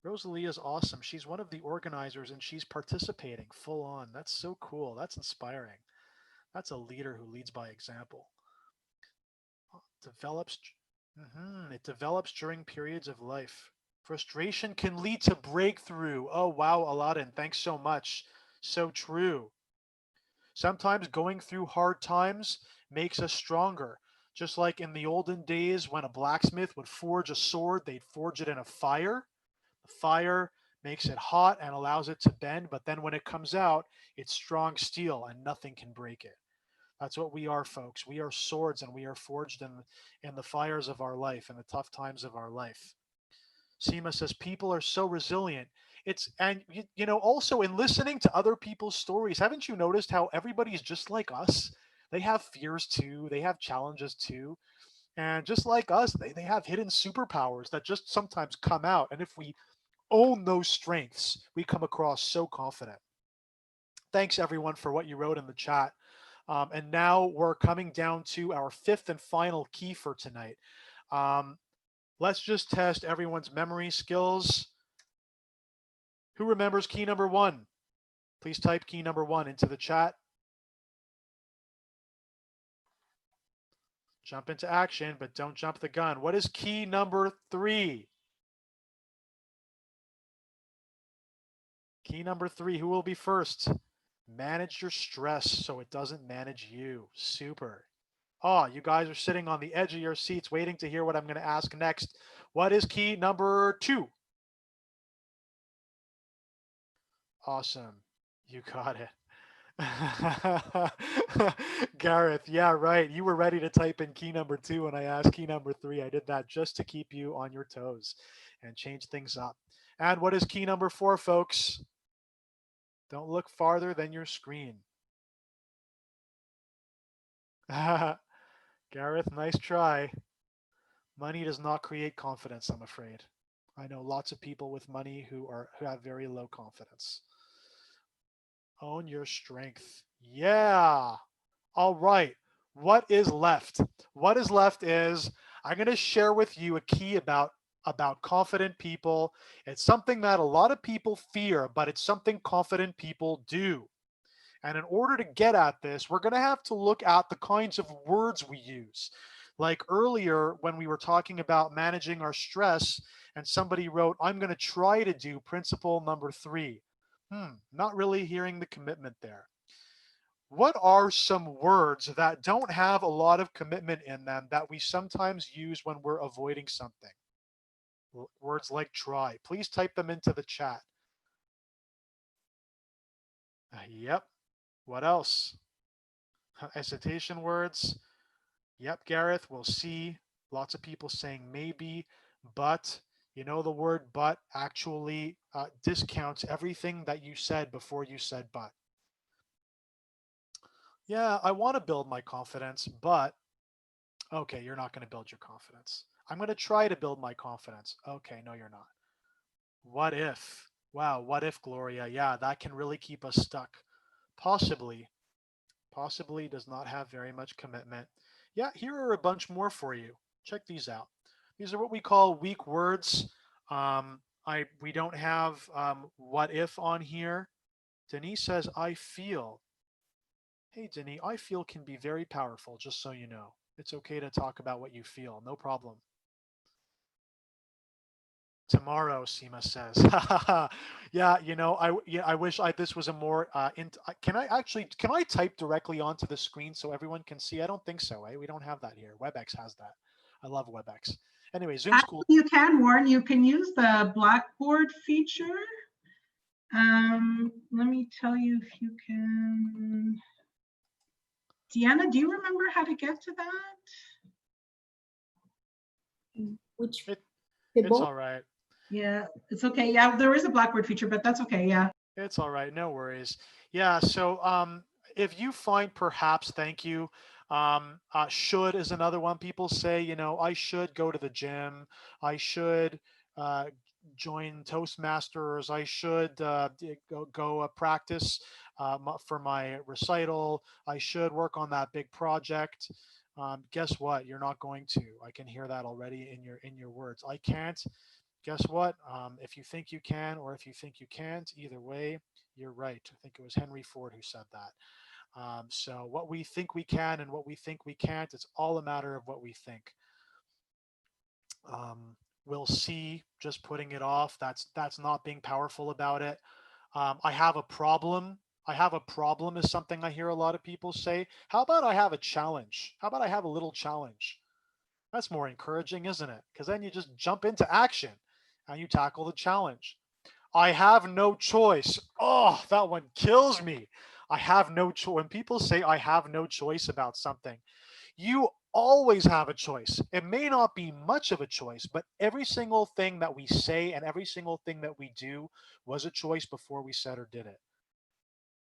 Rosalia is awesome. She's one of the organizers and she's participating full on. That's so cool. That's inspiring. That's a leader who leads by example. Develops. It develops during periods of life. Frustration can lead to breakthrough. Oh, wow, Aladdin. Thanks so much. So true. Sometimes going through hard times makes us stronger. Just like in the olden days when a blacksmith would forge a sword, they'd forge it in a fire. The fire makes it hot and allows it to bend, but then when it comes out, it's strong steel and nothing can break it. That's what we are, folks. We are swords and we are forged in the fires of our life, in the tough times of our life. Seema says people are so resilient. It's and you know also in listening to other people's stories, haven't you noticed how everybody's just like us? They have fears too, they have challenges too. And just like us, they have hidden superpowers that just sometimes come out. And if we own those strengths, we come across so confident. Thanks everyone for what you wrote in the chat. And now we're coming down to our fifth and final key for tonight. Let's just test everyone's memory skills. Who remembers key number one? Please type key number one into the chat. Jump into action, but don't jump the gun. What is key number three? Key number three, who will be first? Manage your stress so it doesn't manage you. Super. Oh, you guys are sitting on the edge of your seats waiting to hear what I'm going to ask next. What is key number two? Awesome. You got it. Gareth, yeah, right. You were ready to type in key number two when I asked key number three. I did that just to keep you on your toes and change things up. And what is key number four, folks? Don't look farther than your screen. Gareth, nice try. Money does not create confidence, I'm afraid. I know lots of people with money who have very low confidence. Own your strength. Yeah. All right. What is left? What is left is I'm going to share with you a key about confident people. It's something that a lot of people fear, but it's something confident people do. And in order to get at this, we're going to have to look at the kinds of words we use. Like earlier, when we were talking about managing our stress, and somebody wrote, I'm going to try to do principle number three. Not really hearing the commitment there. What are some words that don't have a lot of commitment in them that we sometimes use when we're avoiding something? Words like try. Please type them into the chat. Yep. What else? Hesitation words. Yep, Gareth, we'll see. Lots of people saying maybe, but. You know, the word but actually discounts everything that you said before you said but. Yeah, I want to build my confidence, but okay, you're not going to build your confidence. I'm going to try to build my confidence. Okay, no, you're not. What if? Wow, what if, Gloria? Yeah, that can really keep us stuck. Possibly does not have very much commitment. Yeah, here are a bunch more for you. Check these out. These are what we call weak words. We don't have what if on here. Denise says, I feel. Hey, Denise, I feel can be very powerful, just so you know. It's okay to talk about what you feel, no problem. Tomorrow, Seema says. Yeah, I wish this was a more can I type directly onto the screen so everyone can see? I don't think so, eh? We don't have that here. WebEx has that. I love WebEx. Anyway, Zoom Actually, School. you can, Warren. You can use the Blackboard feature. Let me tell you if you can. Deanna, do you remember how to get to that? Which It's all right. Yeah, it's okay. Yeah, there is a Blackboard feature, but that's okay. Yeah. It's all right. No worries. Yeah. So if you find perhaps, thank you. Should is another one. People say, I should go to the gym. I should uh, join Toastmasters. I should go practice for my recital. I should work on that big project. Guess what? You're not going to. I can hear that already in your words. I can't. Guess what? If you think you can or if you think you can't, either way, you're right. I think it was Henry Ford who said that. So what we think we can and what we think we can't, it's all a matter of what we think. We'll see. Just putting it off. That's not being powerful about it. I have a problem. I have a problem is something I hear a lot of people say. How about I have a challenge? How about I have a little challenge? That's more encouraging, isn't it? Because then you just jump into action and you tackle the challenge. I have no choice. Oh, that one kills me. I have no choice. When people say I have no choice about something, you always have a choice. It may not be much of a choice, but every single thing that we say and every single thing that we do was a choice before we said or did it.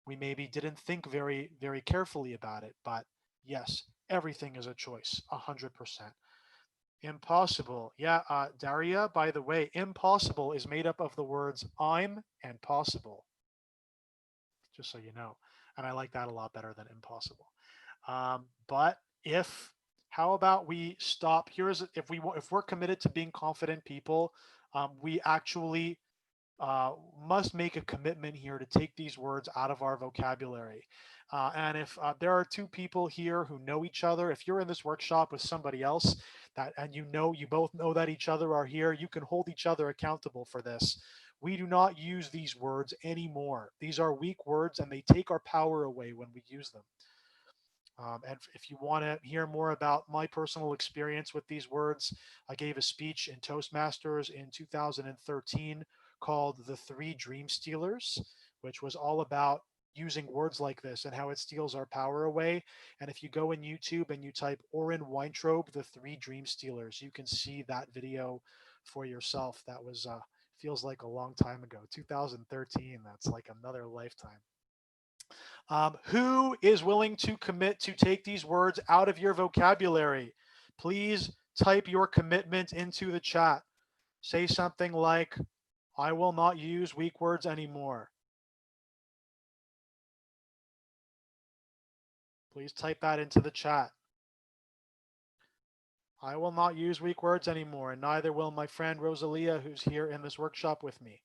We maybe didn't think very, very carefully about it, but yes, everything is a choice, 100%. Impossible. Yeah, Daria, by the way, impossible is made up of the words I'm and possible, just so you know. And I like that a lot better than impossible. But how about we stop? If we're committed to being confident people, we actually must make a commitment here to take these words out of our vocabulary. And if there are two people here who know each other, if you're in this workshop with somebody else and you both know that each other are here, you can hold each other accountable for this. We do not use these words anymore. These are weak words and they take our power away when we use them. And if you want to hear more about my personal experience with these words, I gave a speech in Toastmasters in 2013 called The Three Dream Stealers, which was all about using words like this and how it steals our power away. And if you go in YouTube and you type Oren Weintraub, The Three Dream Stealers, you can see that video for yourself. That was feels like a long time ago, 2013. That's like another lifetime. Who is willing to commit to take these words out of your vocabulary? Please type your commitment into the chat. Say something like, I will not use weak words anymore. Please type that into the chat. I will not use weak words anymore, and neither will my friend Rosalia, who's here in this workshop with me.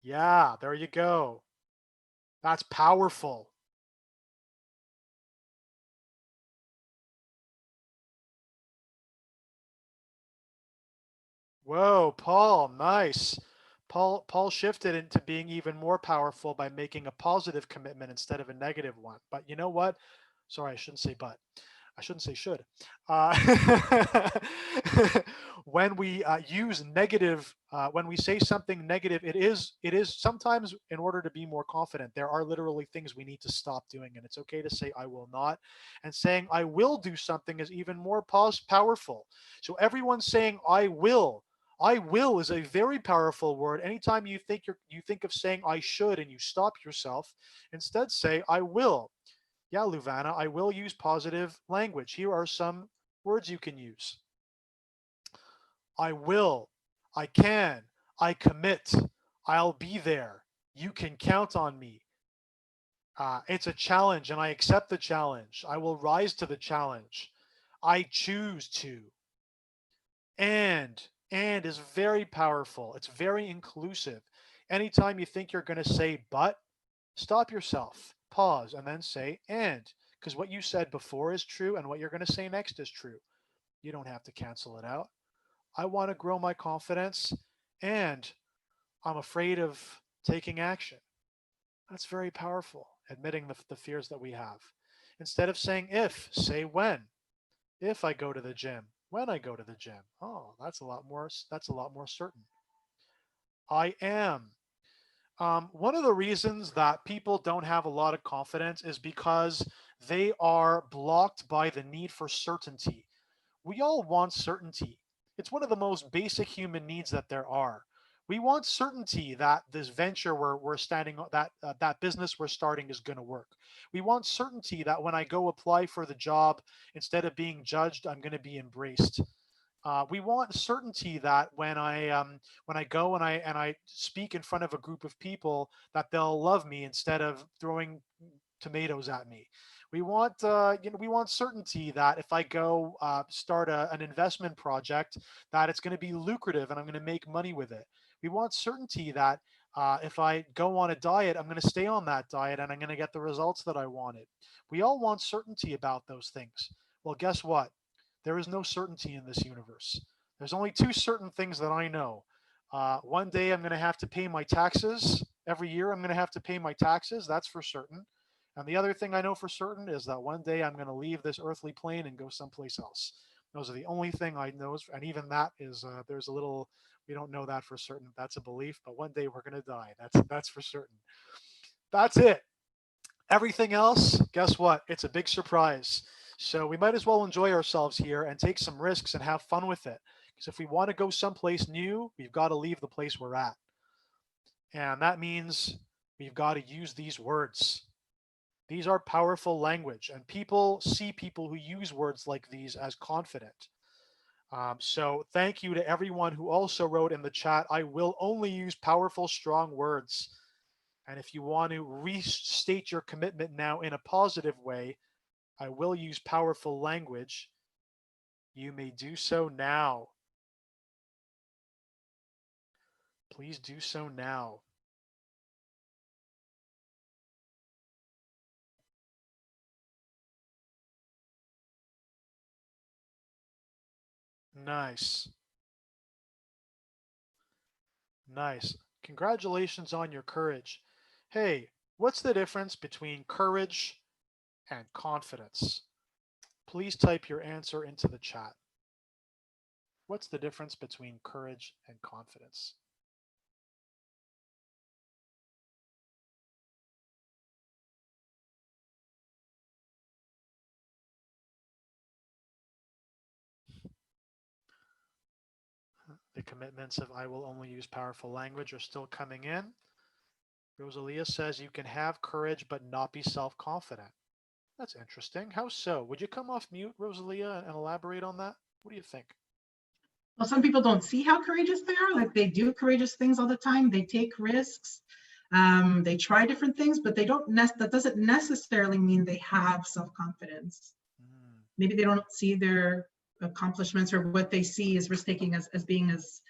Yeah, there you go. That's powerful. Whoa, Paul, nice. Paul shifted into being even more powerful by making a positive commitment instead of a negative one. But you know what? Sorry, I shouldn't say but. I shouldn't say should. When we use negative, when we say something negative, it is sometimes in order to be more confident. There are literally things we need to stop doing, and it's okay to say I will not. And saying I will do something is even more powerful. So everyone's saying I will. I will is a very powerful word. Anytime you think of saying I should and you stop yourself, instead say I will. Yeah, Luvana, I will use positive language. Here are some words you can use. I will, I can, I commit, I'll be there, you can count on me. It's a challenge and I accept the challenge. I will rise to the challenge. I choose to. And is very powerful. It's very inclusive. Anytime you think you're going to say but, stop yourself, pause, and then say and. Because what you said before is true and what you're going to say next is true. You don't have to cancel it out. I want to grow my confidence and I'm afraid of taking action. That's very powerful, admitting the fears that we have. Instead of saying if, say when. If I go to the gym, when I go to the gym. Oh, that's a lot more certain. I am. One of the reasons that people don't have a lot of confidence is because they are blocked by the need for certainty. We all want certainty. It's one of the most basic human needs that there are. We want certainty that this venture we're standing that business we're starting is going to work. We want certainty that when I go apply for the job, instead of being judged, I'm going to be embraced. We want certainty that when I go and I speak in front of a group of people, that they'll love me instead of throwing tomatoes at me. We want certainty that if I go start an investment project, that it's going to be lucrative and I'm going to make money with it. We want certainty that if I go on a diet, I'm going to stay on that diet and I'm going to get the results that I wanted. We all want certainty about those things. Well, guess what? There is no certainty in this universe. There's only two certain things that I know. One day I'm going to have to pay my taxes. Every year I'm going to have to pay my taxes. That's for certain. And the other thing I know for certain is that one day I'm going to leave this earthly plane and go someplace else. Those are the only thing I know. And even that is, there's a little, we don't know that for certain. That's a belief, but one day we're going to die. That's for certain. That's it. Everything else, guess what? It's a big surprise. So we might as well enjoy ourselves here and take some risks and have fun with it. Because if we want to go someplace new, we've got to leave the place we're at. And that means we've got to use these words. These are powerful language, and people see people who use words like these as confident. So thank you to everyone who also wrote in the chat, I will only use powerful, strong words. And if you want to restate your commitment now in a positive way, I will use powerful language. You may do so now. Please do so now. Nice. Nice. Congratulations on your courage. Hey, what's the difference between courage and confidence? Please type your answer into the chat. What's the difference between courage and confidence? The commitments of I will only use powerful language are still coming in. Rosalia says you can have courage but not be self-confident. That's interesting. How so? Would you come off mute, Rosalia, and elaborate on that? What do you think? Well, some people don't see how courageous they are. Like, they do courageous things all the time. They take risks. They try different things, but that doesn't necessarily mean they have self-confidence. Maybe they don't see their accomplishments, or what they see is risk-taking as being as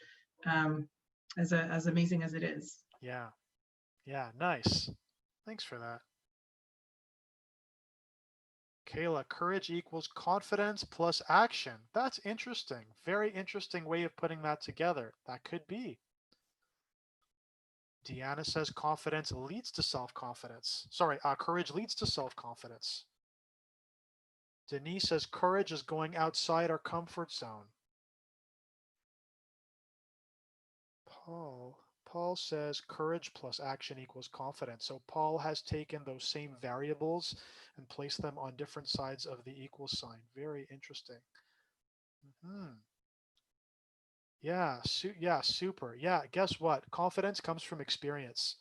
amazing as it is. Yeah. Yeah, nice. Thanks for that. Kayla, courage equals confidence plus action. That's interesting. Very interesting way of putting that together. That could be. Deanna says confidence leads to self-confidence. Sorry, courage leads to self-confidence. Denise says courage is going outside our comfort zone. Paul says courage plus action equals confidence. So Paul has taken those same variables and placed them on different sides of the equal sign. Very interesting. Yeah, super. Yeah, guess what? Confidence comes from experience.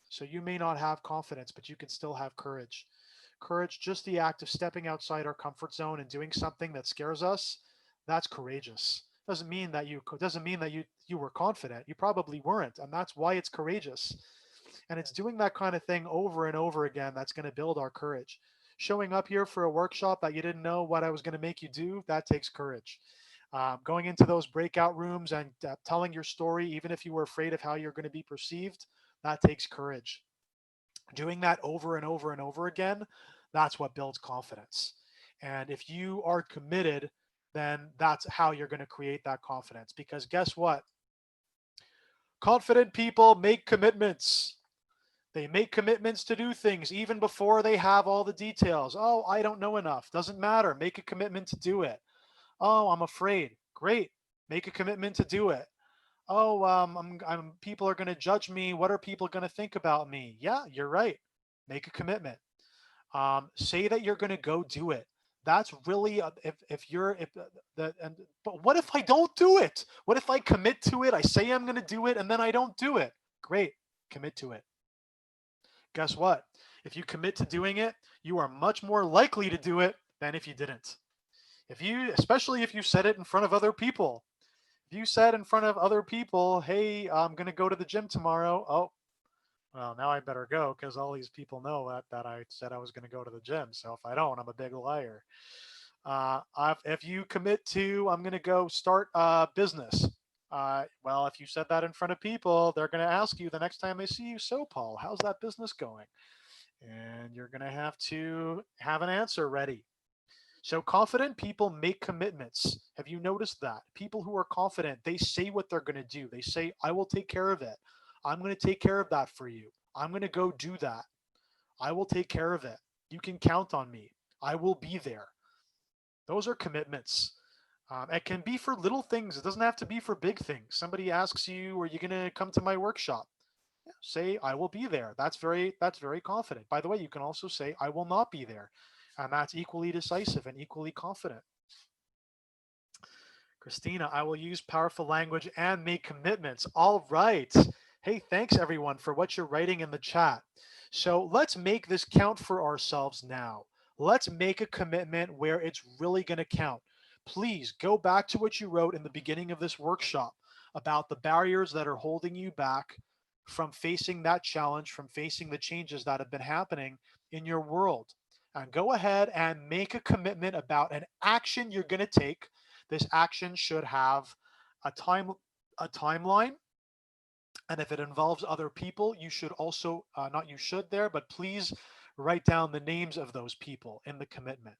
So you may not have confidence, but you can still have courage. Courage, just the act of stepping outside our comfort zone and doing something that scares us, that's courageous. Doesn't mean that you were confident. You probably weren't, and that's why it's courageous. And it's doing that kind of thing over and over again that's going to build our courage. Showing up here for a workshop that you didn't know what I was going to make you do, that takes courage. Going into those breakout rooms and telling your story, even if you were afraid of how you're going to be perceived, that takes courage. Doing that over and over and over again, that's what builds confidence. And if you are committed, then that's how you're going to create that confidence. Because guess what? Confident people make commitments. They make commitments to do things even before they have all the details. Oh, I don't know enough. Doesn't matter. Make a commitment to do it. Oh, I'm afraid. Great. Make a commitment to do it. Oh, people are going to judge me. What are people going to think about me? Yeah, you're right. Make a commitment. Say that you're going to go do it. That's really if you're if the and but what if I don't do it? What if I commit to it? I say I'm going to do it and then I don't do it. Great. Commit to it. Guess what? If you commit to doing it, you are much more likely to do it than if you didn't. Especially if you said it in front of other people. If you said in front of other people, hey, I'm going to go to the gym tomorrow. Oh, well, now I better go because all these people know that I said I was going to go to the gym. So if I don't, I'm a big liar. If you commit to, I'm going to go start a business. Well, if you said that in front of people, they're going to ask you the next time they see you, so Paul, how's that business going? And you're going to have to have an answer ready. So confident people make commitments. Have you noticed that? People who are confident, they say what they're going to do. They say, I will take care of it. I'm going to take care of that for you. I'm going to go do that. I will take care of it. You can count on me. I will be there. Those are commitments. It can be for little things. It doesn't have to be for big things. Somebody asks you, are you going to come to my workshop? Say, I will be there. That's very confident. By the way, you can also say, I will not be there. And that's equally decisive and equally confident. Christina, I will use powerful language and make commitments. All right. Hey, thanks everyone for what you're writing in the chat. So let's make this count for ourselves now. Let's make a commitment where it's really going to count. Please go back to what you wrote in the beginning of this workshop about the barriers that are holding you back from facing that challenge, from facing the changes that have been happening in your world. And go ahead and make a commitment about an action you're going to take. This action should have a timeline, and if it involves other people, you should also not you should there, but please write down the names of those people in the commitment.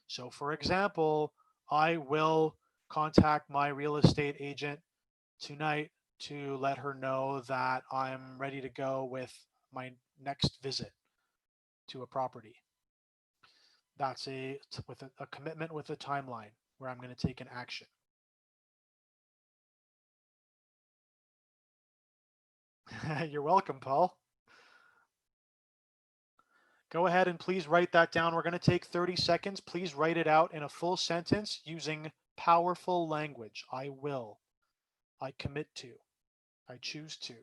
So, for example, I will contact my real estate agent tonight to let her know that I'm ready to go with my next visit to a property. That's with a commitment with a timeline where I'm going to take an action. You're welcome, Paul. Go ahead and please write that down. We're going to take 30 seconds. Please write it out in a full sentence using powerful language. I will. I commit to. I choose to.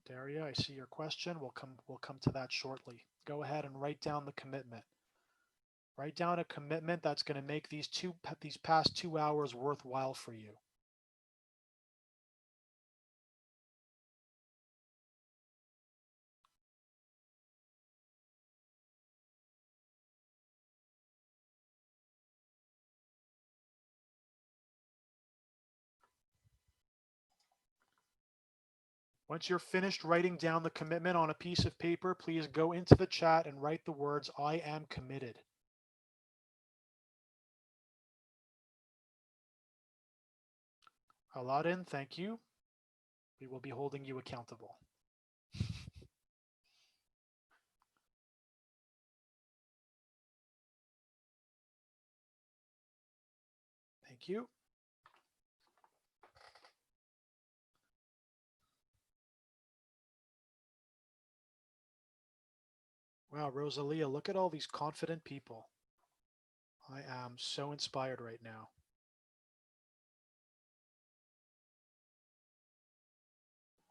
Daria, I see your question. We'll come to that shortly. Go ahead and write down the commitment. Write down a commitment that's going to make these past 2 hours worthwhile for you. Once you're finished writing down the commitment on a piece of paper, please go into the chat and write the words, I am committed. Aladdin, thank you. We will be holding you accountable. Thank you. Wow, Rosalia, look at all these confident people. I am so inspired right now.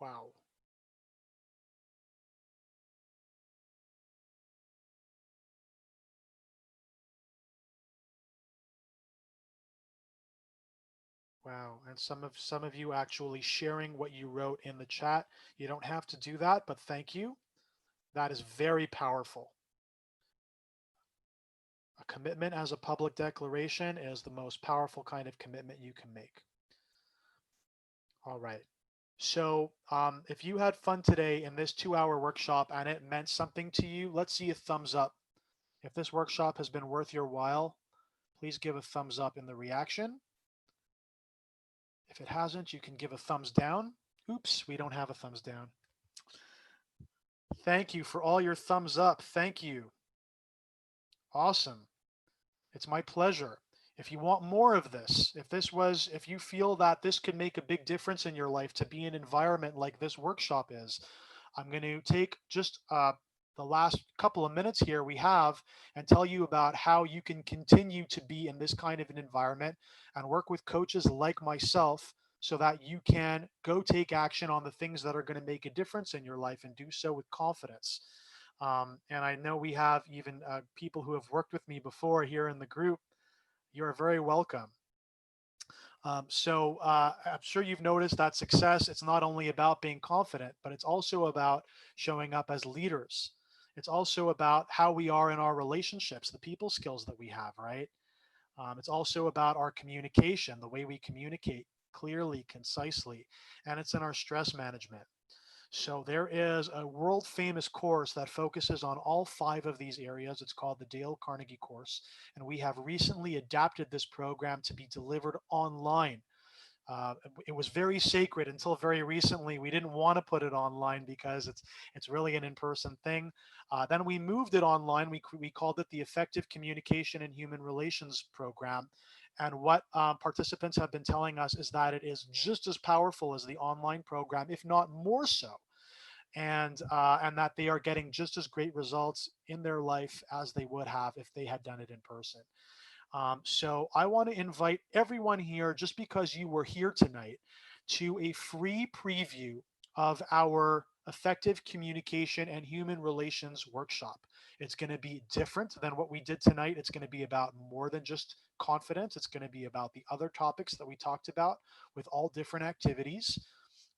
Wow. Wow. And some of you actually sharing what you wrote in the chat. You don't have to do that, but thank you. That is very powerful. A commitment as a public declaration is the most powerful kind of commitment you can make. All right. So if you had fun today in this 2-hour workshop and it meant something to you, let's see a thumbs up. If this workshop has been worth your while, please give a thumbs up in the reaction. If it hasn't, you can give a thumbs down. Oops, we don't have a thumbs down. Thank you for all your thumbs up. Thank you. Awesome. It's my pleasure. If you want more of this, if you feel that this could make a big difference in your life to be an environment like this workshop is, I'm going to take just the last couple of minutes here we have and tell you about how you can continue to be in this kind of an environment and work with coaches like myself so that you can go take action on the things that are going to make a difference in your life and do so with confidence. And I know we have even people who have worked with me before here in the group. You're very welcome. I'm sure you've noticed that success, it's not only about being confident, but it's also about showing up as leaders. It's also about how we are in our relationships, the people skills that we have, right? It's also about our communication, the way we communicate clearly, concisely, and it's in our stress management. So there is a world famous course that focuses on all 5 of these areas. It's called the Dale Carnegie course. And we have recently adapted this program to be delivered online. It was very sacred until very recently. We didn't want to put it online because it's really an in-person thing. Then we moved it online. We called it the Effective Communication and Human Relations Program. And what participants have been telling us is that it is just as powerful as the online program, if not more so, and that they are getting just as great results in their life as they would have if they had done it in person. So I want to invite everyone here, just because you were here tonight, to a free preview of our effective communication and human relations workshop. It's going to be different than what we did tonight. It's going to be about more than just confidence. It's going to be about the other topics that we talked about with all different activities.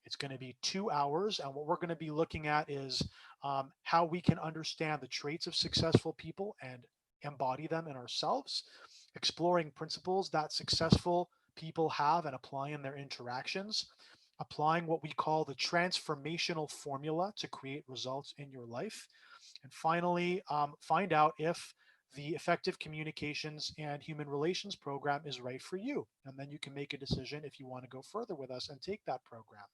It's going to be 2 hours, and what we're going to be looking at is how we can understand the traits of successful people and embody them in ourselves, exploring principles that successful people have and apply in their interactions, applying what we call the transformational formula to create results in your life, and finally, find out if the effective communications and human relations program is right for you. And then you can make a decision if you want to go further with us and take that program.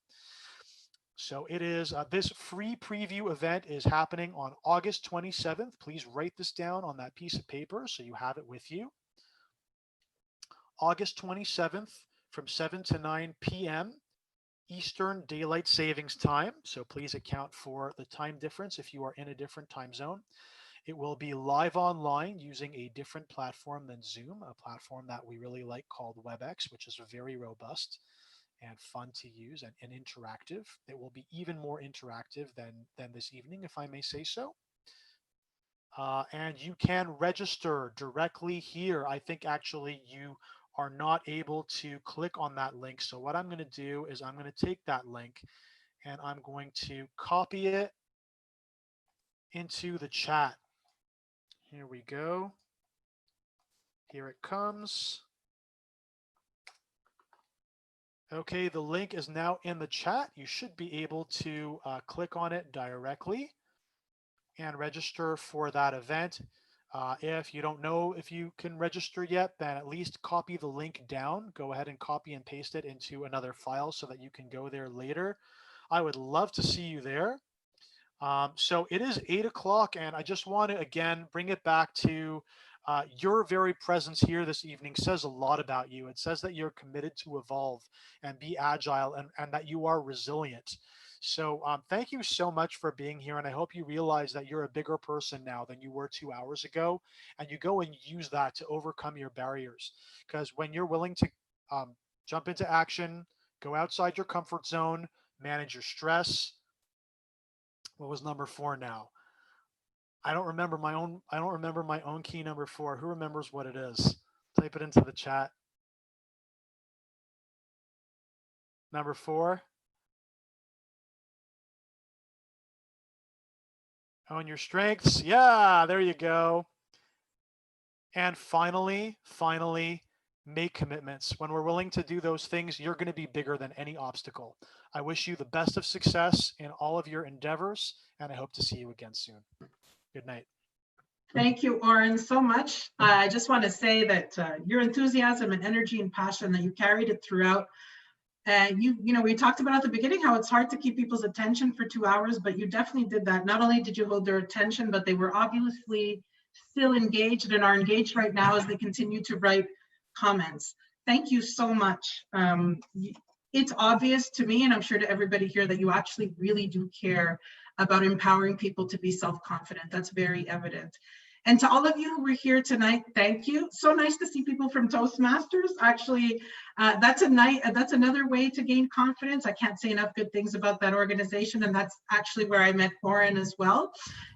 So it is this free preview event is happening on August 27th. Please write this down on that piece of paper so you have it with you. August 27th from 7 to 9 p.m. Eastern Daylight Savings Time. So please account for the time difference if you are in a different time zone. It will be live online using a different platform than Zoom, a platform that we really like called WebEx, which is very robust and fun to use and interactive. It will be even more interactive than this evening, if I may say so. And you can register directly here. I think actually you are not able to click on that link. So what I'm going to do is I'm going to take that link and I'm going to copy it into the chat. Here we go. Here it comes. Okay, the link is now in the chat. You should be able to click on it directly and register for that event. If you don't know if you can register yet, then at least copy the link down. Go ahead and copy and paste it into another file so that you can go there later. I would love to see you there. So it is 8 o'clock, and I just want to again bring it back to your very presence here this evening says a lot about you. It says that you're committed to evolve and be agile, and that you are resilient. So thank you so much for being here, and I hope you realize that you're a bigger person now than you were 2 hours ago, and you go and use that to overcome your barriers. Because when you're willing to jump into action, go outside your comfort zone, manage your stress. What was number 4 now? I don't remember my own key number 4. Who remembers what it is? Type it into the chat. Number 4. Own your strengths. Yeah, there you go. And finally, make commitments. When we're willing to do those things, you're going to be bigger than any obstacle. I wish you the best of success in all of your endeavors, and I hope to see you again soon. Good night. Thank you, Oren, so much. I just want to say that your enthusiasm and energy and passion, that you carried it throughout. And you know, we talked about at the beginning how it's hard to keep people's attention for 2 hours, but you definitely did that. Not only did you hold their attention, but they were obviously still engaged and are engaged right now as they continue to write comments. Thank you so much. It's obvious to me, and I'm sure to everybody here, that you actually really do care about empowering people to be self-confident. That's very evident. And to all of you who were here tonight, thank you. So nice to see people from Toastmasters. Actually, that's another way to gain confidence. I can't say enough good things about that organization, and that's actually where I met Oren as well.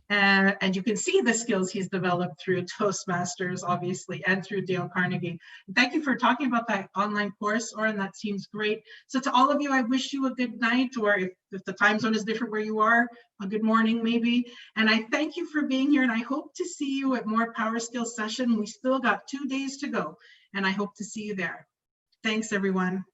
And you can see the skills he's developed through Toastmasters, obviously, and through Dale Carnegie. Thank you for talking about that online course, Oren. That seems great. So to all of you, I wish you a good night, or if the time zone is different where you are, a good morning maybe. And I thank you for being here, and I hope to see you at more Power Skills session. We still got 2 days to go, and I hope to see you there. Thanks, everyone.